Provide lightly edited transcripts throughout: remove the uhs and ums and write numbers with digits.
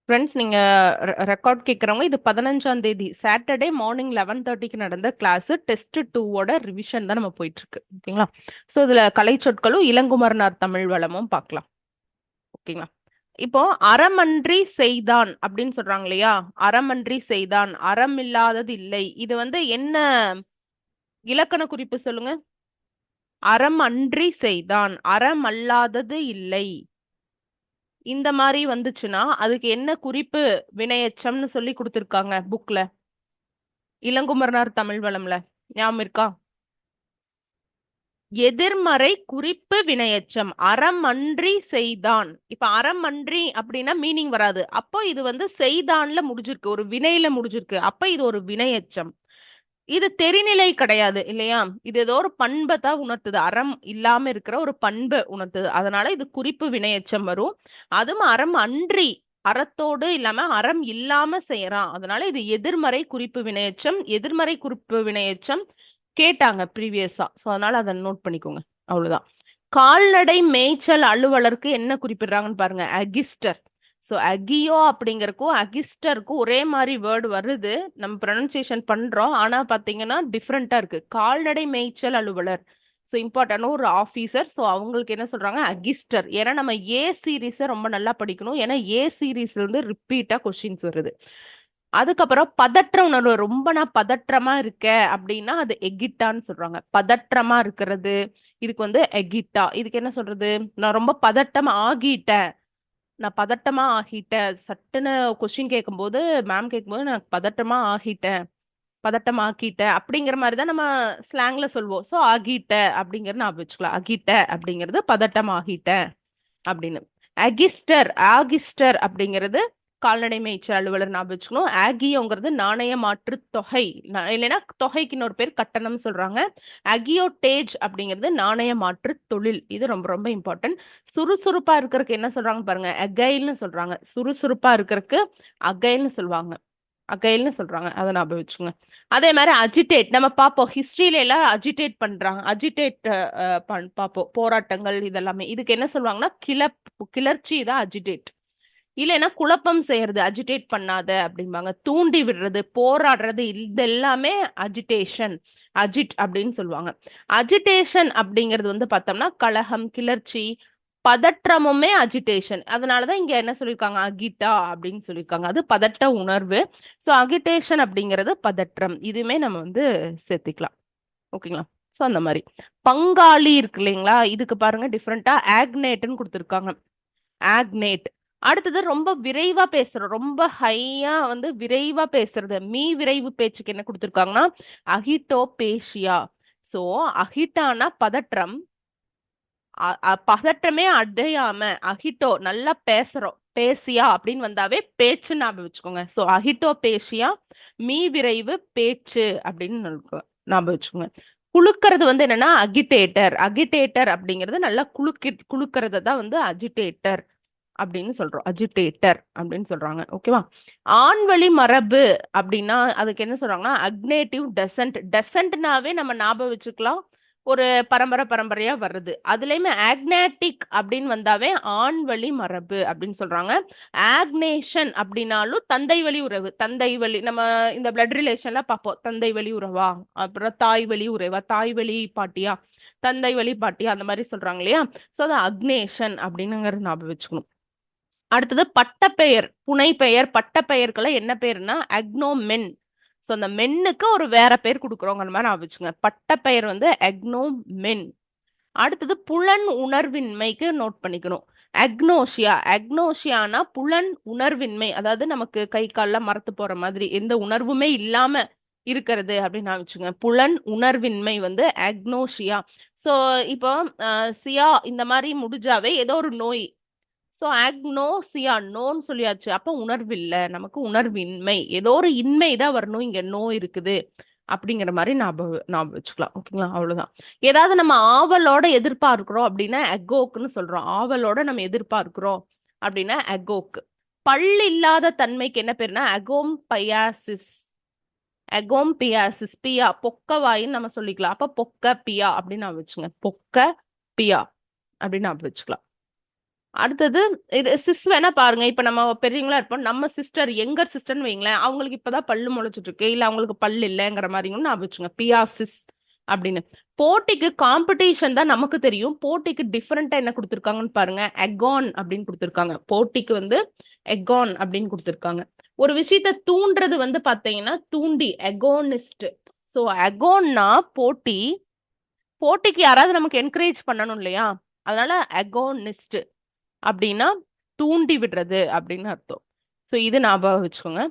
Friends, நீங்க record கேட்குறவங்க, இது 15ஆம் தேதி சாட்டர்டே மார்னிங் 11:30க்கு நடந்த கிளாஸ் டெஸ்ட் 2ஓட ரிவிஷன் தான் நம்ம போயிட்டு இருக்கு. ஓகேங்களா? ஸோ இதுல கலை சொற்களும் இளங்குமரனார் தமிழ் வளமும் பார்க்கலாம். ஓகேங்களா? இப்போ அறமன்றி செய்தான் அப்படின்னு சொல்றாங்க இல்லையா? அறமன்றி செய்தான், அறம் இல்லாதது இல்லை. இது வந்து என்ன இலக்கண குறிப்பு சொல்லுங்க? அறம் அன்றி செய்தான், அறம் அல்லாதது இல்லை. இந்த மாதிரி வந்துச்சுன்னா அதுக்கு என்ன குறிப்பு வினையெச்சம்னு சொல்லி கொடுத்துருக்காங்க புக்ல, இளங்குமரனார் தமிழ் வளம்ல. ஞாபகம் இருக்கா? எதிர்மறை குறிப்பு வினையெச்சம். அறம் அன்றி செய்தான். இப்ப அறம் அன்றி அப்படின்னா மீனிங் வராது. அப்போ இது வந்து செய்தான்ல முடிஞ்சிருக்கு, ஒரு வினையில முடிஞ்சிருக்கு. அப்ப இது ஒரு வினையெச்சம். இது தெரிநிலை கிடையாது இல்லையா? இது ஏதோ ஒரு பண்பை தான் உணர்த்துது. அறம் இல்லாம இருக்கிற ஒரு பண்பை உணர்த்துது. அதனால இது குறிப்பு வினையெச்சம் வரும். அதுவும் அறம் அன்றி, அறத்தோடு இல்லாம அறம் இல்லாம செய்யறான். அதனால இது எதிர்மறை குறிப்பு வினையெச்சம். எதிர்மறை குறிப்பு வினையெச்சம் கேட்டாங்க ப்ரீவியஸா. ஸோ அதனால அதை நோட் பண்ணிக்கோங்க. அவ்வளவுதான். கால்நடை மேய்ச்சல் அலுவலருக்கு என்ன குறிப்பிடுறாங்கன்னு பாருங்க. அகிஸ்டர். ஸோ அகியோ அப்படிங்கறக்கும் அகிஸ்டருக்கும் ஒரே மாதிரி வேர்டு வருது. நம்ம ப்ரொனன்சியேஷன் பண்றோம். ஆனா பாத்தீங்கன்னா டிஃப்ரெண்டா இருக்கு. கால்நடை மேய்ச்சல் அலுவலர், ஸோ இம்பார்ட்டன்ட் ஒரு ஆஃபீஸர். ஸோ அவங்களுக்கு என்ன சொல்றாங்க? அகிஸ்டர். ஏன்னா நம்ம ஏ சீரீஸை ரொம்ப நல்லா படிக்கணும். ஏன்னா ஏ சீரீஸ்ல இருந்து ரிப்பீட்டா கொஸ்டின்ஸ் வருது. அதுக்கப்புறம் பதற்ற உணர்வு. ரொம்ப நான் பதற்றமா இருக்கேன் அப்படின்னா அது எகிட்டான்னு சொல்றாங்க. பதற்றமா இருக்கிறது இதுக்கு வந்து எகிட்டா. இதுக்கு என்ன சொல்றது? நான் ரொம்ப பதட்டம் ஆகிட்டேன், நான் பதட்டமா ஆகிட்டேன். சட்டுன்னு கொஸ்டின் கேட்கும்போது, மேம் கேட்கும்போது நான் பதட்டமா ஆகிட்டேன், பதட்டம் ஆக்கிட்டேன் அப்படிங்கிற மாதிரி தான் நம்ம ஸ்லாங்ல சொல்லுவோம். ஸோ ஆகிட்ட அப்படிங்கறது ஞாபகம் வச்சுக்கலாம். அகிட்ட அப்படிங்கிறது பதட்டம் ஆகிட்டேன் அப்படின்னு. அகிஸ்டர், ஆகிஸ்டர் அப்படிங்கிறது கால்நடை மேய்ச்சல் அலுவலர் ஞாபகம் வச்சுக்கணும். ஆகியோங்கிறது நாணய மாற்று தொகை, இல்லைன்னா தொகைக்கு இன்னொரு பேர் கட்டணம் சொல்றாங்க. அகியோடேஜ் அப்படிங்கிறது நாணய மாற்று தொழில். இது ரொம்ப ரொம்ப இம்பார்ட்டன்ட். சுறுசுறுப்பா இருக்கிறதுக்கு என்ன சொல்றாங்க பாருங்க? அகைல்னு சொல்றாங்க. சுறுசுறுப்பா இருக்கிறதுக்கு அகைல்னு சொல்லுவாங்க. அகைல்னு சொல்றாங்க. அதை ஞாபகம் வச்சுக்கோங்க. அதே மாதிரி அஜிடேட் நம்ம பார்ப்போம். ஹிஸ்டரியில எல்லாம் அஜிடேட் பண்றாங்க. அஜிடேட் பார்ப்போம். போராட்டங்கள் இதெல்லாமே. இதுக்கு என்ன சொல்லுவாங்கன்னா கிளர்ச்சி தான் அஜிடேட். இல்லைன்னா குழப்பம் செய்யறது, அஜிடேட் பண்ணாத அப்படிம்பாங்க. தூண்டி விடுறது, போராடுறது, இது எல்லாமே அஜிடேஷன், அஜிட் அப்படின்னு சொல்லுவாங்க. அஜிடேஷன் அப்படிங்கிறது வந்து பார்த்தோம்னா கலகம், கிளர்ச்சி, பதற்றமுமே அஜிடேஷன். அதனாலதான் இங்க என்ன சொல்லியிருக்காங்க? அகிட்டா அப்படின்னு சொல்லியிருக்காங்க. அது பதட்ட உணர்வு. ஸோ அகிடேஷன் அப்படிங்கிறது பதற்றம். இதுவுமே நம்ம வந்து சேர்த்திக்கலாம். ஓகேங்களா? ஸோ அந்த மாதிரி பங்காளி இருக்கு இல்லைங்களா? இதுக்கு பாருங்க டிஃப்ரெண்டா ஆக்னேட்னு கொடுத்துருக்காங்க. ஆக்னேட். அடுத்தது ரொம்ப விரைவா பேசுறோம், ரொம்ப ஹையா வந்து விரைவா பேசுறது. விரைவு பேச்சுக்கு என்ன கொடுத்துருக்காங்கன்னா அகிட்டோபேஷியா. சோ அகிட்டானா பதற்றம். பதட்டமே அடையாம அகிட்டோ நல்லா பேசுறோம், பேசியா அப்படின்னு வந்தாவே பேச்சு ஞாபகம் வச்சுக்கோங்க. சோ அகிட்டோபேஷியா, விரைவு பேச்சு அப்படின்னு ஞாபகம் வச்சுக்கோங்க. குலுக்கிறது வந்து என்னன்னா அகிட்டேட்டர். அகிட்டேட்டர் அப்படிங்கிறது நல்லா குலுக்கிறது தான் வந்து அஜிடேட்டர் அப்படின்னு சொல்றோம். அஜிடேட்டர் அப்படின்னு சொல்றாங்க. ஓகேவா? ஆண்வழி மரபு அப்படின்னா அதுக்கு என்ன சொல்றாங்கன்னா அக்னேட்டிவ் டெசன்ட். டெசன்ட்னாவே நம்ம ஞாபகம் வச்சுக்கலாம், ஒரு பரம்பரை பரம்பரையா வருது. அதுலயுமே ஆக்னேட்டிக் அப்படின்னு வந்தாவே ஆண்வழி மரபு அப்படின்னு சொல்றாங்க. ஆக்னேஷன் அப்படின்னாலும் தந்தை வழி உறவு. தந்தை வழி நம்ம இந்த பிளட் ரிலேஷன்ல பார்ப்போம். தந்தை வழி உறவா, அப்புறம் தாய் வழி உறவா, தாய் வழி பாட்டியா, தந்தை வழி பாட்டியா, அந்த மாதிரி சொல்றாங்க இல்லையா? சோ அது அக்னேஷன் அப்படின்னுங்கிறது ஞாபகம் வச்சுக்கணும். அடுத்தது பட்டப்பெயர், புனைப்பெயர். பட்டப்பெயர்களை என்ன பேருன்னா அக்னோமென். ஸோ அந்த மென்னுக்கு ஒரு வேற பேர் கொடுக்குறோங்கிற மாதிரி நான் வச்சுங்க. பட்டப்பெயர் வந்து அக்னோமென். அடுத்தது புலன் உணர்வின்மைக்கு நோட் பண்ணிக்கணும். அக்னோஷியா. அக்னோஷியானா புலன் உணர்வின்மை, அதாவது நமக்கு கை கால்லாம் மரத்து போற மாதிரி எந்த உணர்வுமே இல்லாம இருக்கிறது அப்படின்னு நான் வச்சுங்க. புலன் உணர்வின்மை வந்து அக்னோஷியா. ஸோ இப்போ சியா இந்த மாதிரி முடிஞ்சாவே ஏதோ ஒரு நோய். ஸோ ஆக்னோசியா, நோன்னு சொல்லியாச்சு. அப்போ உணர்வு இல்லை, நமக்கு உணர்வின்மை, ஏதோ ஒரு இன்மை தான் வரணும். இங்க நோ இருக்குது அப்படிங்கிற மாதிரி ஞாபகம் வச்சுக்கலாம். ஓகேங்களா? அவ்வளவுதான். ஏதாவது நம்ம ஆவலோட எதிர்பார்க்கிறோம் அப்படின்னா அகோக்குன்னு சொல்றோம். ஆவலோட நம்ம எதிர்பார்க்கிறோம் அப்படின்னா அகோக்கு. பல் இல்லாத தன்மைக்கு என்ன பேருனா அகோம் பயாசிஸ். அகோம் பியாசிஸ். பியா பொக்கவாயின்னு நம்ம சொல்லிக்கலாம். அப்ப பொக்க பியா அப்படின்னு நான் வச்சுங்க. பொக்க பியா அப்படின்னு நான் வச்சுக்கலாம். அடுத்தது இது சிஸ் வேணா பாருங்க. இப்ப நம்ம பெரியவங்களா இருப்போம், நம்ம சிஸ்டர் யங்கர் சிஸ்டர்னு வைங்களேன், அவங்களுக்கு இப்பதான் பல்லு முளைச்சிட்டு இருக்கு, இல்ல அவங்களுக்கு பல்லு இல்லைங்கிற மாதிரி நான் வச்சுங்க பியா சிஸ் அப்படின்னு. போட்டிக்கு காம்படிஷன் தான் நமக்கு தெரியும், போட்டிக்கு டிஃபரெண்டா என்ன கொடுத்துருக்காங்கன்னு பாருங்க. எகான் அப்படின்னு கொடுத்துருக்காங்க. போட்டிக்கு வந்து எகான் அப்படின்னு கொடுத்துருக்காங்க. ஒரு விஷயத்த தூண்டுறது வந்து பாத்தீங்கன்னா தூண்டி, எகோனிஸ்ட். ஸோ எகோன்னா போட்டி, போட்டிக்கு யாராவது நமக்கு என்கரேஜ் பண்ணணும் இல்லையா, அதனால எகோனிஸ்ட் அப்படின்னா தூண்டி விடுறது அப்படின்னு அர்த்தம். ஸோ இது ஞாபகம் வச்சுக்கோங்க.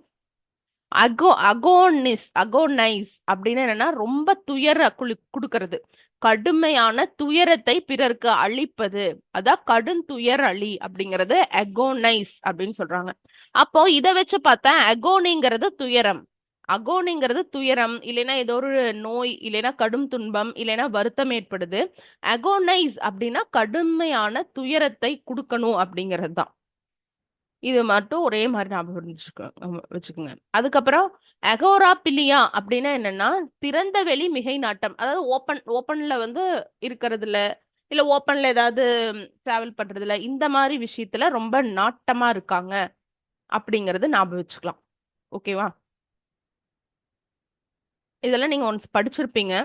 அகோனைஸ் அப்படின்னு என்னன்னா ரொம்ப கொடுக்கறது, கடுமையான துயரத்தை பிறருக்கு அளிப்பது, அதான் கடும் துயர் அழி அப்படிங்கறது அகோனைஸ் அப்படின்னு சொல்றாங்க. அப்போ இதை வச்சு பார்த்தா அகோனிங்கிறது துயரம், அகோனிங்கிறது துயரம், இல்லைன்னா ஏதோ ஒரு நோய், இல்லைன்னா கடும் துன்பம், இல்லைன்னா வருத்தம் ஏற்படுது. அகோனைஸ் அப்படின்னா கடுமையான துயரத்தை கொடுக்கணும் அப்படிங்கிறது தான். இது மட்டும் ஒரே மாதிரி ஞாபகம் வச்சுக்கோங்க. அதுக்கப்புறம் அகோராபிலியா அப்படின்னா என்னன்னா திறந்த வெளி மிகை நாட்டம், அதாவது ஓப்பன்ல வந்து இருக்கிறதுல, இல்ல ஓப்பன்ல ஏதாவது டிராவல் பண்றதுல, இந்த மாதிரி விஷயத்துல ரொம்ப நாட்டமா இருக்காங்க அப்படிங்கறது ஞாபகம் வச்சுக்கலாம். ஓகேவா? இதெல்லாம் நீங்க ஒன்ஸ் படிச்சிருப்பீங்க.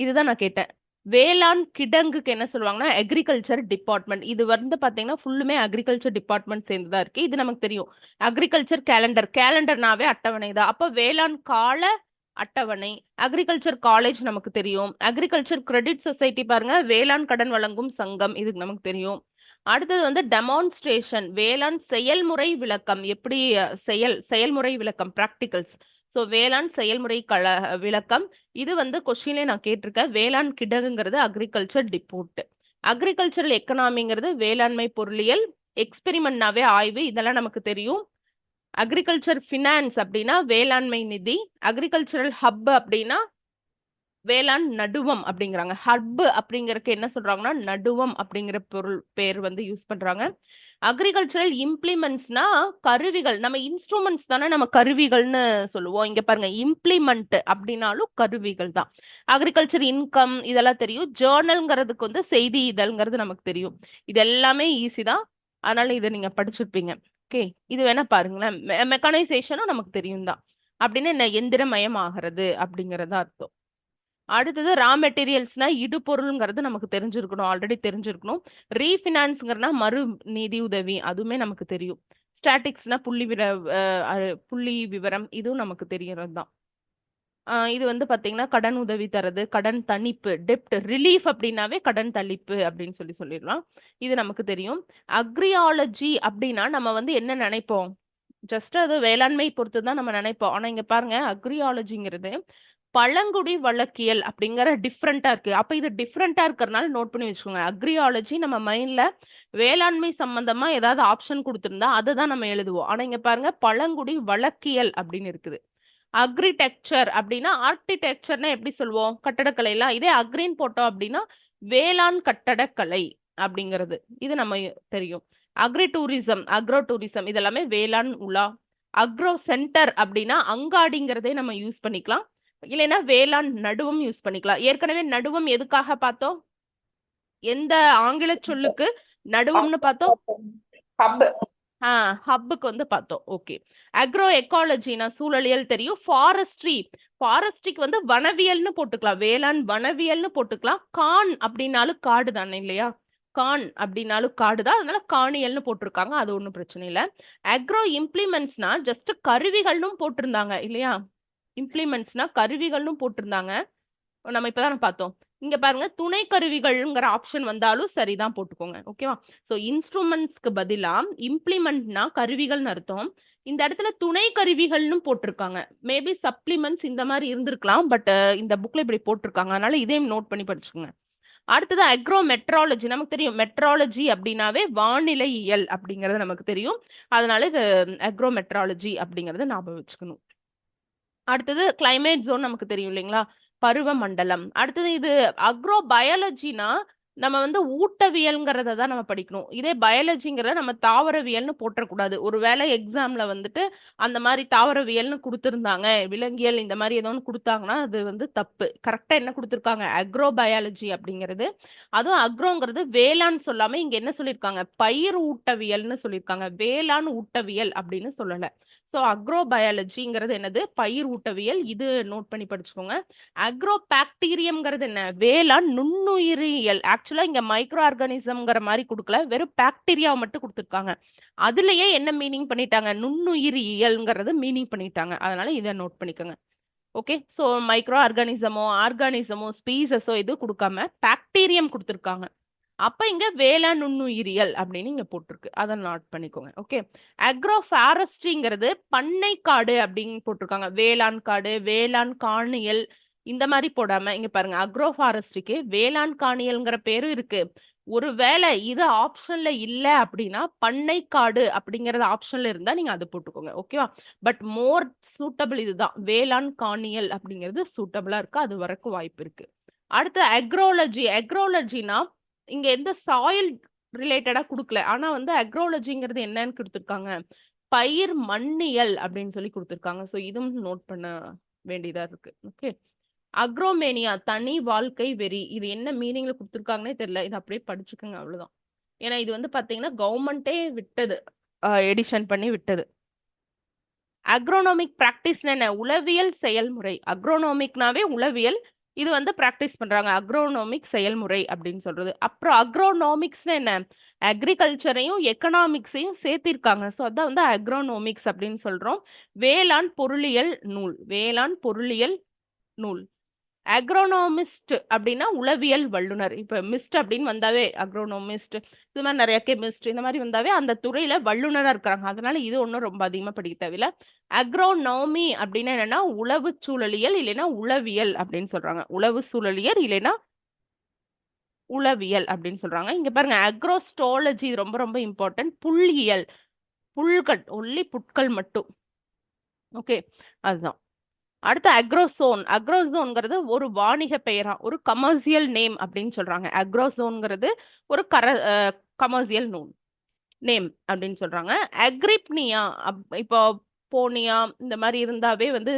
இதுதான் நான் கேட்டேன். வேளாண் கிடங்குக்கு என்ன சொல்லுவாங்கன்னா அக்ரிகல்ச்சர் டிபார்ட்மெண்ட். இது வந்து பாத்தீங்கன்னா ஃபுல்லுமே அக்ரிகல்ச்சர் டிபார்ட்மெண்ட் சேர்ந்துதான் இருக்கு. இது நமக்கு தெரியும். அக்ரிகல்ச்சர் கேலண்டர், கேலண்டர்னாவே அட்டவணை தான். அப்ப வேளாண் கால அட்டவணை. அக்ரிகல்ச்சர் காலேஜ் நமக்கு தெரியும். அக்ரிகல்ச்சர் கிரெடிட் சொசைட்டி பாருங்க, வேளாண் கடன் வழங்கும் சங்கம், இது நமக்கு தெரியும். அடுத்தது வந்து டெமான்ஸ்ட்ரேஷன், வேளாண் செயல்முறை விளக்கம், எப்படி செயல்முறை விளக்கம், பிராக்டிகல்ஸ். ஸோ வேளாண் செயல்முறை விளக்கம். இது வந்து கொஸ்டின்ல நான் கேட்டிருக்கேன். வேளாண் கிடங்குங்கிறது அக்ரிகல்ச்சர் டிப்போர்ட். அக்ரிகல்ச்சரல் எக்கனாமிங்கிறது வேளாண்மை பொருளியல். எக்ஸ்பெரிமெண்ட்னாவே ஆய்வு, இதெல்லாம் நமக்கு தெரியும். அக்ரிகல்ச்சர் ஃபினான்ஸ் அப்படின்னா வேளாண்மை நிதி. அக்ரிகல்ச்சரல் ஹப் அப்படின்னா வேளாண் நடுவம் அப்படிங்கிறாங்க. ஹப் அப்படிங்கறதுக்கு என்ன சொல்றாங்கன்னா நடுவம் அப்படிங்கிற பொருள் பேர் வந்து யூஸ் பண்றாங்க. அக்ரிகல்ச்சரல் இம்ப்ளிமெண்ட்ஸ்னா கருவிகள், நம்ம இன்ஸ்ட்ருமெண்ட்ஸ் தானே நம்ம கருவிகள்னு சொல்லுவோம். இங்க பாருங்க, இம்ப்ளிமெண்ட் அப்படின்னாலும் கருவிகள் தான். அக்ரிகல்ச்சர் இன்கம் இதெல்லாம் தெரியும். ஜேர்னல்ங்கிறதுக்கு வந்து செய்தி இதழ்ங்கிறது நமக்கு தெரியும். இது எல்லாமே ஈஸி தான், அதனால இதை நீங்க படிச்சிருப்பீங்க. ஓகே, இது வேணா பாருங்களேன். மெக்கனைசேஷனும் நமக்கு தெரியும் தான். அப்படின்னு என்ன, எந்திரமயம் ஆகிறது அப்படிங்கறத அர்த்தம். அடுத்தது ரா மெட்டீரியல்ஸ்னா இடுபொருள்ங்கிறது நமக்கு தெரிஞ்சிருக்கணும், ஆல்ரெடி தெரிஞ்சிருக்கணும். ரீஃபினான்ஸ்ங்கிறனா மறு நிதி உதவி, அதுவுமே நமக்கு தெரியும். ஸ்டாட்டிக்ஸ்னா புள்ளி விவரம், இதுவும் நமக்கு தெரியறது தான். இது வந்து பாத்தீங்கன்னா கடன் உதவி தரது, கடன் தணிப்பு, டெப்ட் ரிலீஃப் அப்படின்னாவே கடன் தணிப்பு அப்படின்னு சொல்லிடலாம். இது நமக்கு தெரியும். அக்ரியாலஜி அப்படின்னா நம்ம வந்து என்ன நினைப்போம், ஜஸ்ட் அது வேளாண்மை பொறுத்து தான் நம்ம நினைப்போம். ஆனா இங்க பாருங்க, அக்ரியாலஜிங்கிறது பழங்குடி வழக்கியல் அப்படிங்கிற டிஃப்ரெண்டா இருக்கு. அப்ப இது டிஃப்ரெண்டா இருக்கிறதுனால நோட் பண்ணி வச்சுக்கோங்க. அக்ரியாலஜி நம்ம மைண்ட்ல வேளாண்மை சம்பந்தமா ஏதாவது ஆப்ஷன் கொடுத்திருந்தா அதை தான் நம்ம எழுதுவோம். ஆனா இங்க பாருங்க, பழங்குடி வழக்கியல் அப்படின்னு இருக்குது. அக்ரிடெக்சர் அப்படின்னா ஆர்கிடெக்சர்னா எப்படி சொல்லுவோம், கட்டடக்கலை எல்லாம். இதே அக்ரின்னு போட்டோம் அப்படின்னா வேளாண் கட்டடக்கலை அப்படிங்கிறது, இது நம்ம தெரியும். அக்ரி டூரிசம், அக்ரோ டூரிசம், இதெல்லாமே வேளாண் உலா. அக்ரோ சென்டர் அப்படின்னா அங்காடிங்கிறதே நம்ம யூஸ் பண்ணிக்கலாம், இல்லைன்னா வேளாண் நடுவம் யூஸ் பண்ணிக்கலாம். ஏற்கனவே நடுவம் எதுக்காக பார்த்தோம், எந்த ஆங்கில சொல்லுக்கு நடுவம்னு பார்த்தோம், ஹப்புக்கு வந்து பார்த்தோம். ஓகே. அக்ரோ எக்காலஜினா சூழலியல் தெரியும். ஃபாரஸ்ட்ரிக்கு வந்து வனவியல்னு போட்டுக்கலாம், வேளாண் வனவியல்னு போட்டுக்கலாம். கான் அப்படின்னாலும் காடு தானே இல்லையா, கான் அப்படின்னாலும் காடு தான், அதனால காணியல்னு போட்டிருக்காங்க, அது ஒன்றும் பிரச்சனை இல்லை. அக்ரோ இம்ப்ளிமெண்ட்ஸ்னா ஜஸ்ட் கருவிகள்னு போட்டிருந்தாங்க இல்லையா, இம்ப்ளிமெண்ட்ஸ்னா கருவிகள்னு போட்டிருந்தாங்க, நம்ம இப்பதான் பார்த்தோம். இங்க பாருங்க, துணை கருவிகள்ங்கிற ஆப்ஷன் வந்தாலும் சரிதான் போட்டுக்கோங்க. ஓகேவா? சோ இன்ஸ்ட்ருமெண்ட்ஸ்க்கு பதிலா இம்ப்ளிமெண்ட்னா கருவிகள்னு அர்த்தம். இந்த இடத்துல துணை கருவிகள்னு போட்டிருக்காங்க. மேபி சப்ளிமெண்ட்ஸ் இந்த மாதிரி இருந்திருக்கலாம், பட் இந்த புக்ல இப்படி போட்டிருக்காங்க, அதனால இதையும் நோட் பண்ணி படிச்சுக்கோங்க. அடுத்தது அக்ரோ மெட்ராலஜி, நமக்கு தெரியும் மெட்ராலஜி அப்படின்னாவே வானிலை இயல் அப்படிங்கறது நமக்கு தெரியும், அதனால இது அக்ரோ மெட்ராலஜி அப்படிங்கறத ஞாபகம் வச்சுக்கணும். அடுத்தது கிளைமேட் ஜோன் நமக்கு தெரியும் இல்லைங்களா, பருவ மண்டலம். அடுத்தது இது அக்ரோ பயாலஜினா நம்ம வந்து ஊட்டவியல்ங்கிறத தான் நம்ம படிக்கணும். இதே பயாலஜிங்கிறத நம்ம தாவரவியல்னு போட்டுறக்கூடாது. ஒருவேளை எக்ஸாம்ல வந்துட்டு அந்த மாதிரி தாவரவியல்னு கொடுத்துருந்தாங்க, விலங்கியல் இந்த மாதிரி ஏதோ ஒன்று கொடுத்தாங்கன்னா அது வந்து தப்பு. கரெக்டா என்ன கொடுத்துருக்காங்க? அக்ரோ பயாலஜி அப்படிங்கிறது. அதுவும் அக்ரோங்கிறது வேளாண் சொல்லாம இங்க என்ன சொல்லியிருக்காங்க? பயிர் ஊட்டவியல்னு சொல்லியிருக்காங்க. வேளாண் ஊட்டவியல் அப்படின்னு சொல்லல. ஸோ அக்ரோ பயாலஜிங்கிறது என்னது? பயிர் ஊட்டவியல். இது நோட் பண்ணி படிச்சுக்கோங்க. அக்ரோ பாக்டீரியம்ங்கிறது என்ன? வேளாண் நுண்ணுயிரியல். ஆக்சுவலா இங்க மைக்ரோ ஆர்கானிசம்ங்கிற மாதிரி கொடுக்கல, வெறும் பாக்டீரியாவை மட்டும் கொடுத்துருக்காங்க. அதுலயே என்ன மீனிங் பண்ணிட்டாங்க? நுண்ணுயிரியல்ங்கிறது மீனிங் பண்ணிட்டாங்க. அதனால இதை நோட் பண்ணிக்கோங்க. ஓகே, ஸோ மைக்ரோ ஆர்கானிசமோ ஸ்பீசஸோ இது கொடுக்காம பாக்டீரியம் கொடுத்துருக்காங்க. அப்ப இங்க வேளாண் நுண்ணுயிரியல் அப்படின்னு இங்க போட்டிருக்கு. அதை நோட் பண்ணிக்கோங்க. ஓகே, அக்ரோ ஃபாரஸ்ட்ரிங்கிறது பண்ணை காடு அப்படின்னு போட்டிருக்காங்க. வேளாண் காடு, வேளாண் காணியல் இந்த மாதிரி போடாம இங்க பாருங்க, அக்ரோ ஃபாரஸ்ட்ரிக்கு வேளாண் காணியல்ங்கிற பேரும் இருக்கு. ஒருவேளை இது ஆப்ஷன்ல இல்ல அப்படின்னா பண்ணை காடு அப்படிங்கறது ஆப்ஷன்ல இருந்தா நீங்க அது போட்டுக்கோங்க. ஓகேவா? பட் மோர் சூட்டபிள் இதுதான், வேளாண் காணியல் அப்படிங்கிறது சூட்டபிளா இருக்கு, அது வரைக்கும் வாய்ப்பு இருக்கு. அடுத்து அக்ரோலஜினா இங்க எந்த சாயில் ரிலேட்டடா கொடுக்கல, ஆனா வந்து அக்ரோலஜிங்கிறது என்னன்னு கொடுத்துருக்காங்க? பயிர் மண்ணியல் அப்படின்னு சொல்லி கொடுத்துருக்காங்க. ஸோ இதுவும் நோட் பண்ண வேண்டியதா இருக்கு. ஓகே, அக்ரோமேனியா தனி வாழ்க்கை வெறி, இது என்ன மீனிங்ல கொடுத்துருக்காங்கன்னே தெரியல, இது அப்படியே படிச்சுக்கோங்க அவ்வளவுதான். ஏன்னா இது வந்து பாத்தீங்கன்னா கவர்மெண்டே விட்டது, எடிஷன் பண்ணி விட்டது. அக்ரோனாமிக் பிராக்டிஸ் என்ன? உளவியல் செயல்முறை. அக்ரோனாமிக்னாவே உளவியல், இது வந்து பிராக்டிஸ் பண்றாங்க, அக்ரோனாமிக் செயல்முறை அப்படின்னு சொல்றது. அப்புறம் அக்ரோனாமிக்ஸ்னா என்ன? அக்ரிகல்ச்சரையும் எக்கனாமிக்ஸையும் சேர்த்திருக்காங்க. ஸோ அதான் வந்து அக்ரோனாமிக்ஸ் அப்படின்னு சொல்றோம். வேளாண் பொருளியல் நூல். வேளாண் பொருளியல் நூல். அக்ரோனோமிஸ்ட் அப்படின்னா உளவியல் வல்லுனர். இப்ப மிஸ்ட் அப்படின்னு வந்தாவே அக்ரோனோமிஸ்ட், இது மாதிரி நிறைய கெமிஸ்ட் இந்த மாதிரி வந்தாவே அந்த துறையில வல்லுனரா இருக்கிறாங்க. அதனால இது ஒன்றும் ரொம்ப அதிகமா படிக்க தேவையில்ல. அக்ரோனோமி அப்படின்னா என்னன்னா உளவு சூழலியல் இல்லைன்னா உளவியல் அப்படின்னு சொல்றாங்க. உளவு சூழலியல் இல்லைன்னா உளவியல் அப்படின்னு சொல்றாங்க. இங்க பாருங்க, அக்ரோஸ்டாலஜி ரொம்ப ரொம்ப இம்பார்ட்டன்ட். புள்ளியியல், புல்கள் ஒன்லி புட்கள் மட்டும். ஓகே, அதுதான். அடுத்து அக்ரோசோன்ங்கிறது ஒரு வாணிக பெயரா, ஒரு கமர்ஷியல் நேம் அப்படின்னு சொல்றாங்க. அக்ரோசோன்ங்கிறது ஒரு கமர்ஷியல் நேம் அப்படின்னு சொல்றாங்க. அக்ரிப்னியா இப்போ போனியா இந்த மாதிரி இருந்தாவே வந்து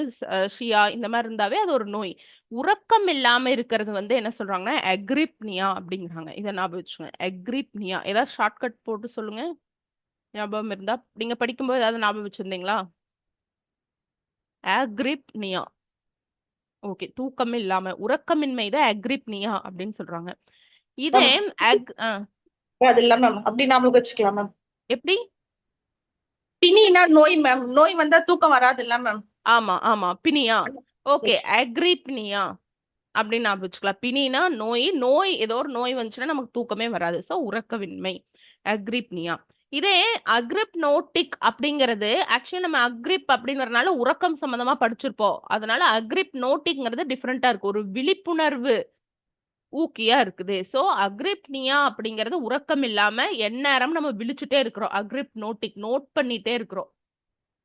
ஷியா இந்த மாதிரி இருந்தாவே அது ஒரு நோய். உறக்கம் இல்லாம இருக்கிறது வந்து என்ன சொல்றாங்கன்னா அக்ரிப்னியா அப்படிங்கிறாங்க. இதை ஞாபகம் வச்சுக்கோங்க. அக்ரிப்னியா ஏதாவது ஷார்ட்கட் போட்டு சொல்லுங்க, ஞாபகம் இருந்தா. நீங்க படிக்கும்போது ஏதாவது ஞாபகம் வச்சிருந்தீங்களா? அக்ரிப்னியா. ஓகே, தூக்கம் இல்லாம உறக்கமின்மை தான் அக்ரிப்னியா அப்படின்னு சொல்றாங்க. இதே அது இல்ல மேம், அப்படி ஞாபகம் வச்சுக்கலாம் மேம். எப்படி? பிணினா நோய் மேம், நோய் வந்தா தூக்கம் வராது இல்ல மேம். ஆமா ஆமா, பிணியா. ஓகே, அக்ரிப்னியா அப்படின்னு ஞாபகம் வச்சுக்கலாம். பிணினா நோய், நோய் ஏதோ ஒரு நோய் வந்துச்சுன்னா நமக்கு தூக்கமே வராது. ஸோ உறக்கவின்மை, அக்ரிப்னியா. இதே அக்ரிப்னோட்டிக் அப்படிங்கிறது ஆக்சுவலி நம்ம அக்ரிப் அப்படிங்கறதுனால உறக்கம் சம்பந்தமா படிச்சிருப்போம். அதனால அக்ரிப்னோட்டிக்ங்கிறது டிஃப்ரெண்டா இருக்கு, ஒரு விழிப்புணர்வு ஊக்கியா இருக்குது. ஸோ அக்ரிப்னியா அப்படிங்கிறது உறக்கம் இல்லாம எந்நேரம் நம்ம விழிச்சுட்டே இருக்கிறோம். அக்ரிப்னோட்டிக் நோட் பண்ணிட்டே இருக்கிறோம்.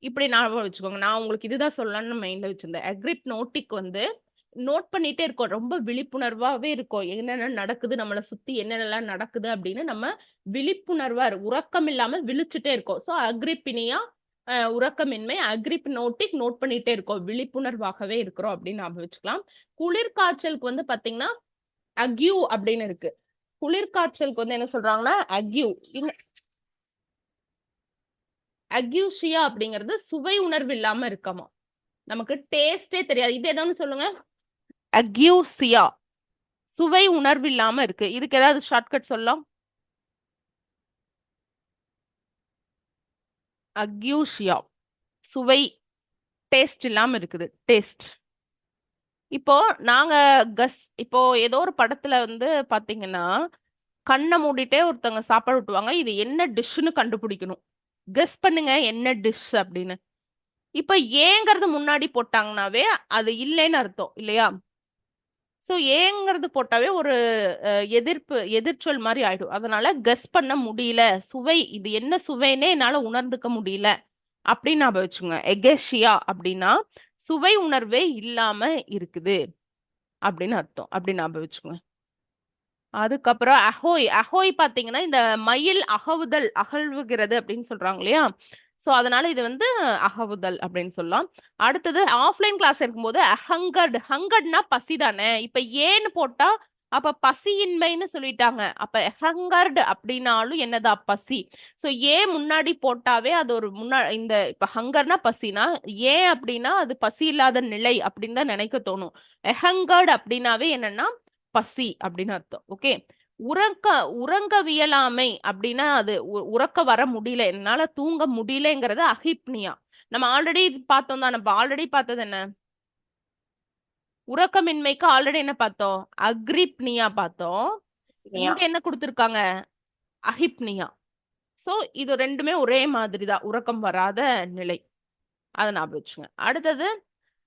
இப்படி ஞாபகம் வச்சுக்கோங்க. நான் உங்களுக்கு இதுதான் சொல்லலாம்னு மைண்ட்ல வச்சிருந்தேன். அக்ரிப்னோட்டிக் வந்து நோட் பண்ணிட்டே இருக்கோம், ரொம்ப விழிப்புணர்வாவே இருக்கும். என்னென்ன நடக்குது, நம்மளை சுத்தி என்னென்னலாம் நடக்குது அப்படின்னு நம்ம விழிப்புணர்வா உறக்கம் இல்லாம விழிச்சுட்டே இருக்கோம். ஸோ அக்ரிப்பினியா உறக்கமின்மை, அக்ரிப்னோட்டிக் நோட் பண்ணிட்டே இருக்கோம், விழிப்புணர்வாகவே இருக்கிறோம் அப்படின்னு ஞாபகம் வச்சுக்கலாம். குளிர்காய்ச்சலுக்கு வந்து பாத்தீங்கன்னா அக்யூ அப்படின்னு இருக்கு. குளிர்காய்ச்சலுக்கு வந்து என்ன சொல்றாங்கன்னா அக்யூ. அக்யூஷியா அப்படிங்கிறது சுவை உணர்வு இல்லாம இருக்கமா, நமக்கு டேஸ்டே தெரியாது. இது எதாவது சொல்லுங்க. அக்யூசியா, சுவை உணர்வு இல்லாம இருக்கு. இதுக்கு ஏதாவது ஷார்ட்கட் சொல்லலாம்? அக்யூஷியா சுவை, டேஸ்ட் இல்லாம இருக்குது, டேஸ்ட். இப்போ நாங்க இப்போ ஏதோ ஒரு படத்துல வந்து பாத்தீங்கன்னா கண்ணை மூடிட்டே ஒருத்தவங்க சாப்பாடு விட்டுவாங்க, இது என்ன டிஷ்ஷுன்னு கண்டுபிடிக்கணும். கெஸ் பண்ணுங்க என்ன டிஷ் அப்படின்னு. இப்ப ஏங்கிறது முன்னாடி போட்டாங்கன்னாவே அது இல்லைன்னு அர்த்தம் இல்லையா? ஸோ ஏங்கிறது போட்டாவே ஒரு எதிர்ச்சொல் மாதிரி ஆயிடும். அதனால கெஸ் பண்ண முடியல, சுவை இது என்ன சுவைன்னே என்னால உணர்ந்துக்க முடியல அப்படின்னு ஞாபகம் வச்சுங்க. எகேஷியா அப்படின்னா சுவை உணர்வே இல்லாம இருக்குது அப்படின்னு அர்த்தம். அப்படின்னு ஞாபகம் வச்சுக்கோங்க. அதுக்கப்புறம் அஹோய். அஹோய் பாத்தீங்கன்னா இந்த மயில் அகவுதல், அகழ்வுகிறது அப்படின்னு சொல்றாங்க இல்லையா? சோ அதனால இது வந்து அகவுதல் அப்படின்னு சொல்லலாம். அடுத்தது ஆஃப்லைன் கிளாஸ் இருக்கும்போது ஹங்கர்டு. ஹங்கர்ட்னா பசி தானே. இப்ப ஏன்னு போட்டா அப்ப பசியின்மைன்னு சொல்லிட்டாங்க. அப்ப ஹங்கர்டு அப்படின்னாலும் என்னதா பசி. சோ ஏன் முன்னாடி போட்டாவே அது ஒரு இந்த இப்ப ஹங்கர்னா பசினா, ஏன் அப்படின்னா அது பசி இல்லாத நிலை அப்படின்னு தான் நினைக்க தோணும். ஹங்கர்டு அப்படின்னாவே என்னன்னா பசி அப்படின்னு அர்த்தம். ஓகே. உறக்க உறங்கவியலாமை அப்படின்னா அது உறக்க வர முடியல, என்னால தூங்க முடியலங்கிறது அஹிப்னியா. நம்ம ஆல்ரெடி பார்த்தோம் தான். நம்ம ஆல்ரெடி பார்த்தது என்ன? உறக்கமின்மைக்கு ஆல்ரெடி என்ன பார்த்தோம்? அக்ரிப்னியா பார்த்தோம். இங்க என்ன கொடுத்திருக்காங்க? அஹிப்னியா. சோ இது ரெண்டுமே ஒரே மாதிரி தான், உறக்கம் வராத நிலை. அதை ஞாபகம் வச்சுங்க. அடுத்தது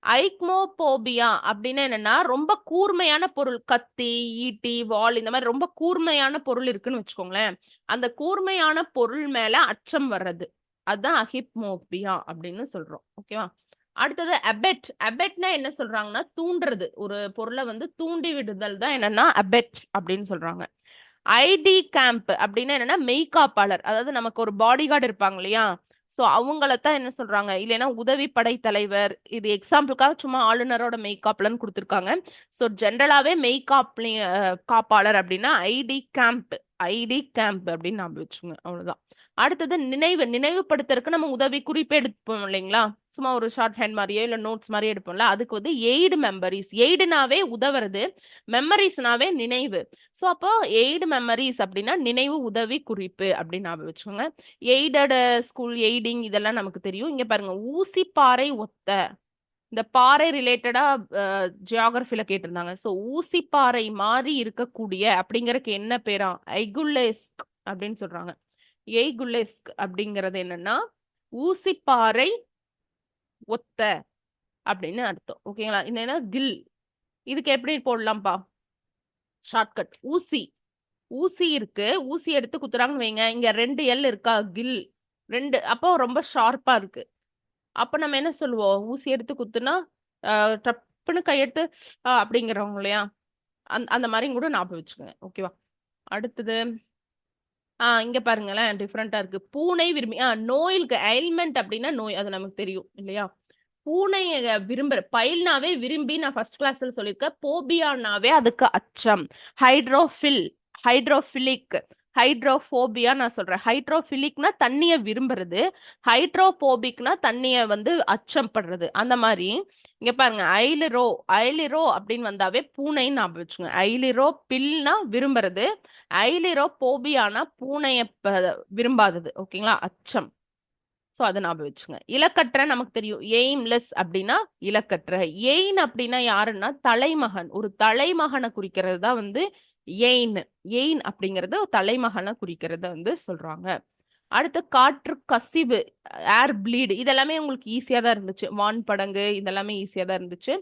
ஐக்மோபோபியா அப்படின்னு என்னன்னா ரொம்ப கூர்மையான பொருள், கத்தி, ஈட்டி, வாள், இந்த மாதிரி ரொம்ப கூர்மையான பொருள் இருக்குன்னு வச்சுக்கோங்களேன். அந்த கூர்மையான பொருள் மேல அச்சம் வர்றது, அதுதான் அஹிப்மோபியா அப்படின்னு சொல்றோம். ஓகேவா? அடுத்தது அபெட். அபெட்னா என்ன சொல்றாங்கன்னா தூண்டுறது, ஒரு பொருளை வந்து தூண்டி விடுதல் தான் என்னன்னா அபெட் அப்படின்னு சொல்றாங்க. ஐடி கேம்ப் அப்படின்னா என்னன்னா மெய்காப்பாளர், அதாவது நமக்கு ஒரு பாடி கார்டு இருப்பாங்க இல்லையா? சோ அவங்களத்தான் என்ன சொல்றாங்க, இல்லைன்னா உதவி படை தலைவர். இது எக்ஸாம்பிளுக்காக சும்மா ஆளுநரோட மெய்காப்பலன்னு கொடுத்துருக்காங்க. சோ ஜென்ரலாவே காப்பாளர் அப்படின்னா ஐடி கேம்ப். ஐடி கேம்ப் அப்படின்னு ஞாபகம் வச்சுங்க. அவ்வளவுதான். அடுத்தது நினைவுபடுத்துறதுக்கு நம்ம உதவி குறிப்பு எடுப்போம் இல்லைங்களா? சும்மா ஒரு ஷார்ட் ஹேண்ட் மாதிரியோ இல்ல நோட்ஸ் மாதிரியே எடுப்போம்ல, அதுக்கு வந்து எய்டு மெமரிஸ். எய்டுனாவே உதவுறது, மெமரிஸ்னாவே நினைவு. ஸோ அப்போ எய்டு மெமரிஸ் அப்படின்னா நினைவு உதவி குறிப்பு அப்படின்னு ஞாபகம் வச்சுக்கோங்க. எய்டட் ஸ்கூல், எய்டிங் இதெல்லாம் நமக்கு தெரியும். இங்க பாருங்க, ஊசி பாறை ஒத்த. இந்த பாறை ரிலேட்டடா ஜியாகிரபில கேட்டிருந்தாங்க. ஸோ ஊசி பாறை மாதிரி இருக்கக்கூடிய அப்படிங்கறதுக்கு என்ன பேரா? ஐகுலேஸ்க் அப்படின்னு சொல்றாங்க. எய்குலேஸ்க் அப்படிங்கிறது என்னன்னா ஊசி பாறை ஒத்த அப்படின்னு அர்த்தம். ஓகேங்களா? என்னன்னா கில். இதுக்கு எப்படி போடலாம்ப்பா? ஷார்ட்கட் ஊசி. ஊசி இருக்கு, ஊசி எடுத்து குத்துறாங்கன்னு வைங்க, இங்க 2 எல் இருக்கா? கில் 2. அப்போ ரொம்ப ஷார்ப்பா இருக்கு. அப்ப நம்ம என்ன சொல்லுவோம்? ஊசி எடுத்து குத்துனா டப்புன்னு கையெடுத்து அப்படிங்கிறவங்க இல்லையா? அந்த மாதிரி கூட ஞாபகம் வச்சுக்கோங்க. ஓகேவா? அடுத்தது இங்க பாருங்களேன், டிஃப்ரெண்டா இருக்கு. பூனை விரும்பி நோய்க்கு ailment அப்படின்னா நோய், அது நமக்கு தெரியும் இல்லையா? பூனை பைல்னாவே விரும்பி, நான் ஃபர்ஸ்ட் கிளாஸ்ல சொல்லியிருக்கேன். போபியானாவே அதுக்கு அச்சம். ஹைட்ரோஃபில், ஹைட்ரோஃபிலிக், ஹைட்ரோபோபியா நான் சொல்றேன். ஹைட்ரோஃபிலிக்னா தண்ணிய விரும்புறது, ஹைட்ரோபோபிக்னா தண்ணிய வந்து அச்சம் படுறது. அந்த மாதிரி இங்க பாருங்க, ஐலிரோ. ஐலிரோ அப்படின்னு வந்தாவே பூனைன்னு ஞாபகம் வச்சுங்க. ஐலிரோ பில்னா விரும்புறது, ஐலிரோ போபியானா பூனைய விரும்பாதது. ஓகேங்களா? அச்சம். சோ அதை ஞாபகம் வச்சுங்க. இலக்கற்ற நமக்கு தெரியும், எய்ம்லெஸ் அப்படின்னா இலக்கற்ற. எயின் அப்படின்னா யாருன்னா தலைமகன். ஒரு தலைமகனை குறிக்கிறது தான் வந்து எயின். எயின் அப்படிங்கிறது ஒரு தலைமகனை குறிக்கிறத வந்து சொல்றாங்க. அடுத்து காற்று கசிவு, ஏர் பிளீடு. இதெல்லாமே உங்களுக்கு ஈஸியா தான் இருந்துச்சு. வான் படங்கு இதெல்லாமே ஈஸியா தான் இருந்துச்சு.